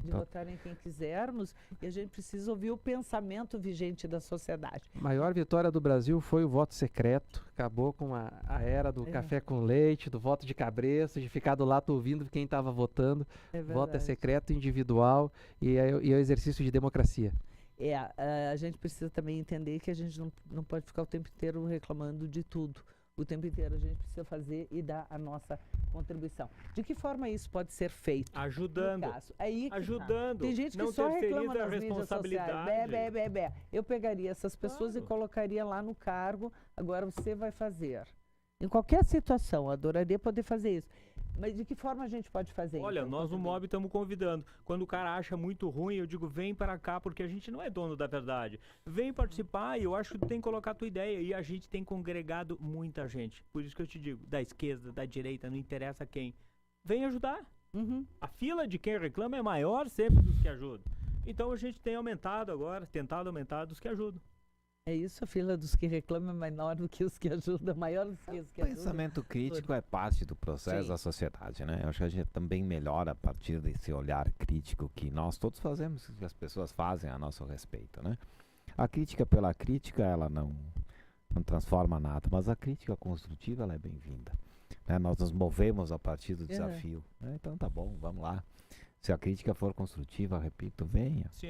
S1: de votar em quem quisermos, e a gente precisa ouvir o pensamento vigente da sociedade.
S5: A maior vitória do Brasil foi o voto secreto. Acabou com a era do café com leite, do voto de cabresto, de ficar do lado ouvindo quem estava votando. Voto é secreto, individual e é o exercício de democracia.
S1: A gente precisa também entender que a gente não pode ficar o tempo inteiro reclamando de tudo. O tempo inteiro a gente precisa fazer e dar a nossa contribuição. De que forma isso pode ser feito?
S3: Ajudando. Ajudando.
S1: Tem gente que só reclama nas mídias sociais. Eu pegaria essas pessoas e colocaria lá no cargo. Agora você vai fazer. Em qualquer situação, eu adoraria poder fazer isso. Mas de que forma a gente pode fazer?
S3: Olha, nós no MOB estamos convidando. Quando o cara acha muito ruim, eu digo, vem para cá, porque a gente não é dono da verdade. Vem participar e eu acho que tu tem que colocar a tua ideia. E a gente tem congregado muita gente. Por isso que eu te digo, da esquerda, da direita, não interessa quem. Vem ajudar. A fila de quem reclama é maior sempre dos que ajudam. Então a gente tem aumentado agora, tentado aumentar dos que ajudam.
S1: É isso, a fila dos que reclamam é menor do que os que ajudam, maior do que os que ajudam.
S2: O pensamento crítico é parte do processo da sociedade, né? Eu acho que a gente também melhora a partir desse olhar crítico que nós todos fazemos, que as pessoas fazem a nosso respeito, né? A crítica pela crítica, ela não transforma nada, mas a crítica construtiva, ela é bem-vinda. Né? Nós nos movemos a partir do desafio. Né? Então tá bom, vamos lá. Se a crítica for construtiva, repito, venha.
S3: Sim,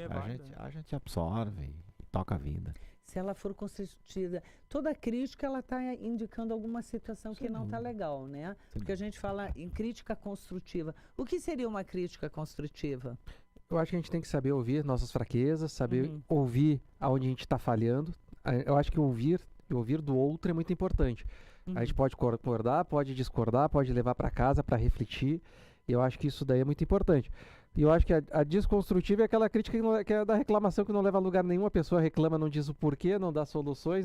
S2: a gente absorve e toca a vida.
S1: Se ela for construtiva, toda crítica ela está indicando alguma situação que não está legal, né? Porque a gente fala em crítica construtiva. O que seria uma crítica construtiva?
S5: Eu acho que a gente tem que saber ouvir nossas fraquezas, saber ouvir aonde a gente está falhando. Eu acho que ouvir do outro é muito importante. A gente pode concordar, pode discordar, pode levar para casa para refletir. E eu acho que isso daí é muito importante. E eu acho que a desconstrutiva é aquela crítica que é da reclamação que não leva a lugar nenhum. A pessoa reclama, não diz o porquê, não dá soluções,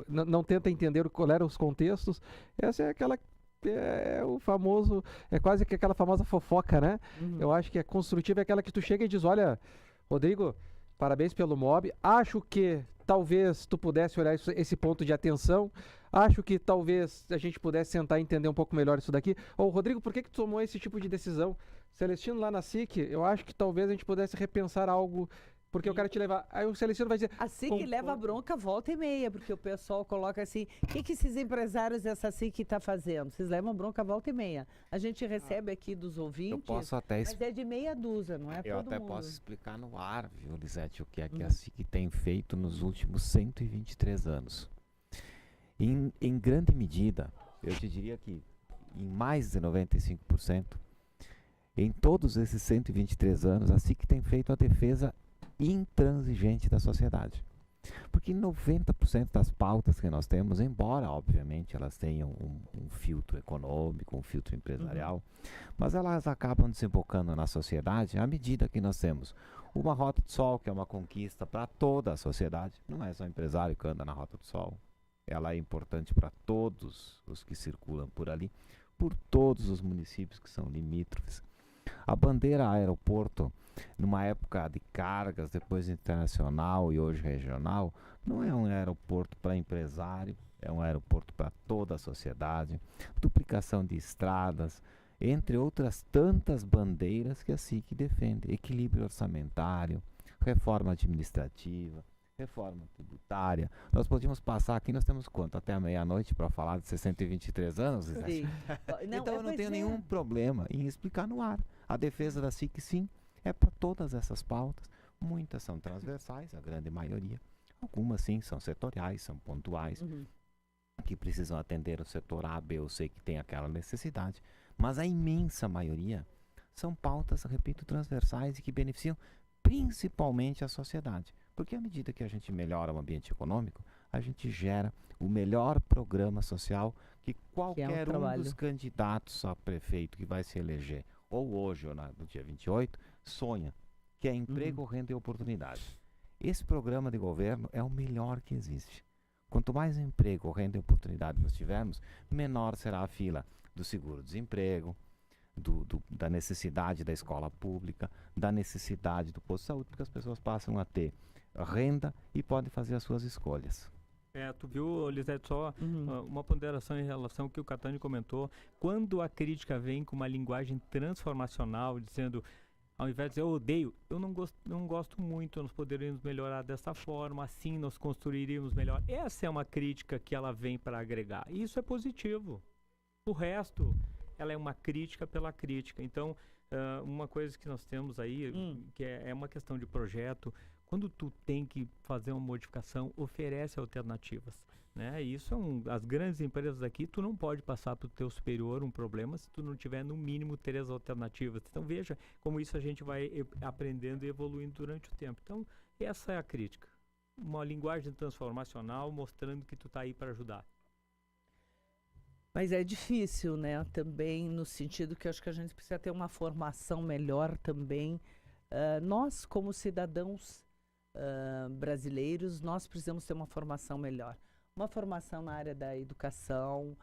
S5: não tenta entender qual eram os contextos. Essa é aquela... É o famoso... É quase que aquela famosa fofoca, né? Eu acho que a construtiva é aquela que tu chega e diz, olha, Rodrigo, parabéns pelo MOB. Acho que talvez tu pudesse olhar esse ponto de atenção. Acho que talvez a gente pudesse sentar e entender um pouco melhor isso daqui. Ô, Rodrigo, por que tu tomou esse tipo de decisão? Celestino, lá na SIC, eu acho que talvez a gente pudesse repensar algo, porque eu quero te levar... Aí o Celestino vai dizer...
S1: A SIC leva bronca volta e meia, porque o pessoal coloca assim, o que esses empresários dessa SIC estão fazendo? Vocês levam bronca volta e meia. A gente recebe aqui dos ouvintes,
S2: eu posso até
S1: mas é de meia dúzia, não é todo mundo.
S2: Eu até posso explicar no ar, viu, Lisete, o que é que a SIC tem feito nos últimos 123 anos. Em grande medida, eu te diria que em mais de 95%, em todos esses 123 anos, a SIC tem feito a defesa intransigente da sociedade. Porque 90% das pautas que nós temos, embora, obviamente, elas tenham um filtro econômico, um filtro empresarial, mas elas acabam desembocando na sociedade à medida que nós temos uma Rota do Sol, que é uma conquista para toda a sociedade. Não é só empresário que anda na Rota do Sol. Ela é importante para todos os que circulam por ali, por todos os municípios que são limítrofes. A bandeira aeroporto, numa época de cargas, depois internacional e hoje regional, não é um aeroporto para empresário, é um aeroporto para toda a sociedade. Duplicação de estradas, entre outras tantas bandeiras que a SIC defende. Equilíbrio orçamentário, reforma administrativa, reforma tributária. Nós podíamos passar aqui, nós temos quanto? Até a meia-noite para falar de 123 anos?
S1: Sim.
S2: Então eu não tenho nenhum problema em explicar no ar. A defesa da SIC, sim, é para todas essas pautas. Muitas são transversais, a grande maioria. Algumas, sim, são setoriais, são pontuais, que precisam atender o setor A, B ou C, que tem aquela necessidade. Mas a imensa maioria são pautas, repito, transversais e que beneficiam principalmente a sociedade. Porque à medida que a gente melhora o ambiente econômico, a gente gera o melhor programa social que qualquer um dos candidatos a prefeito que vai se eleger, ou hoje ou no dia 28, sonha, que é emprego, renda e oportunidade. Esse programa de governo é o melhor que existe. Quanto mais emprego, renda e oportunidade nós tivermos, menor será a fila do seguro-desemprego, da necessidade da escola pública, da necessidade do posto de saúde, porque as pessoas passam a ter renda e podem fazer as suas escolhas.
S3: Tu viu, Lisete, só uma ponderação em relação ao que o Catani comentou. Quando a crítica vem com uma linguagem transformacional, dizendo Ao invés de dizer, eu odeio, eu não gosto muito, nós poderíamos melhorar dessa forma, assim nós construiríamos melhor. Essa é uma crítica que ela vem para agregar. E isso é positivo. O resto, ela é uma crítica pela crítica. Então, uma coisa que nós temos aí, que é uma questão de projeto, quando tu tem que fazer uma modificação, oferece alternativas, né? E isso as grandes empresas aqui, tu não pode passar para o teu superior um problema se tu não tiver no mínimo 3 alternativas. Então veja como isso a gente vai aprendendo e evoluindo durante o tempo. Então essa é a crítica, uma linguagem transformacional mostrando que tu está aí para ajudar.
S1: Mas é difícil, né? Também no sentido que eu acho que a gente precisa ter uma formação melhor também. Nós como cidadãos brasileiros, nós precisamos ter uma formação melhor. Uma formação na área da educação,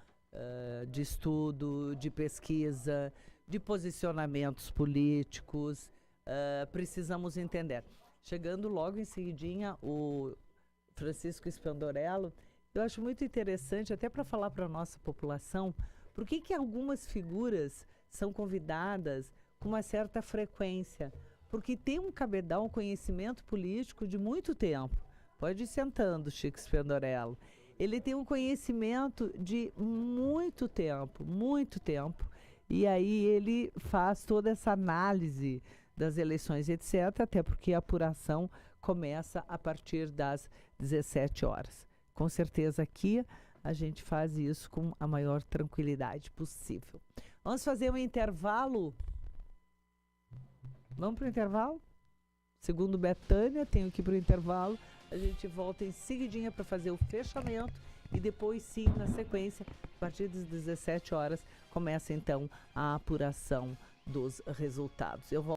S1: de estudo, de pesquisa, de posicionamentos políticos. Precisamos entender. Chegando logo em seguidinha, o Francisco Spandorello, eu acho muito interessante, até para falar para a nossa população, por que algumas figuras são convidadas com uma certa frequência. Porque tem um cabedal, um conhecimento político de muito tempo. Pode ir sentando, Chico Spandorello. Ele tem um conhecimento de muito tempo, e aí ele faz toda essa análise das eleições, etc., até porque a apuração começa a partir das 17 horas. Com certeza aqui a gente faz isso com a maior tranquilidade possível. Vamos fazer um intervalo? Vamos para o intervalo? Segundo Betânia, tenho que ir para o intervalo. A gente volta em seguidinha para fazer o fechamento e depois sim, na sequência, a partir das 17 horas, começa então a apuração dos resultados. Eu volto.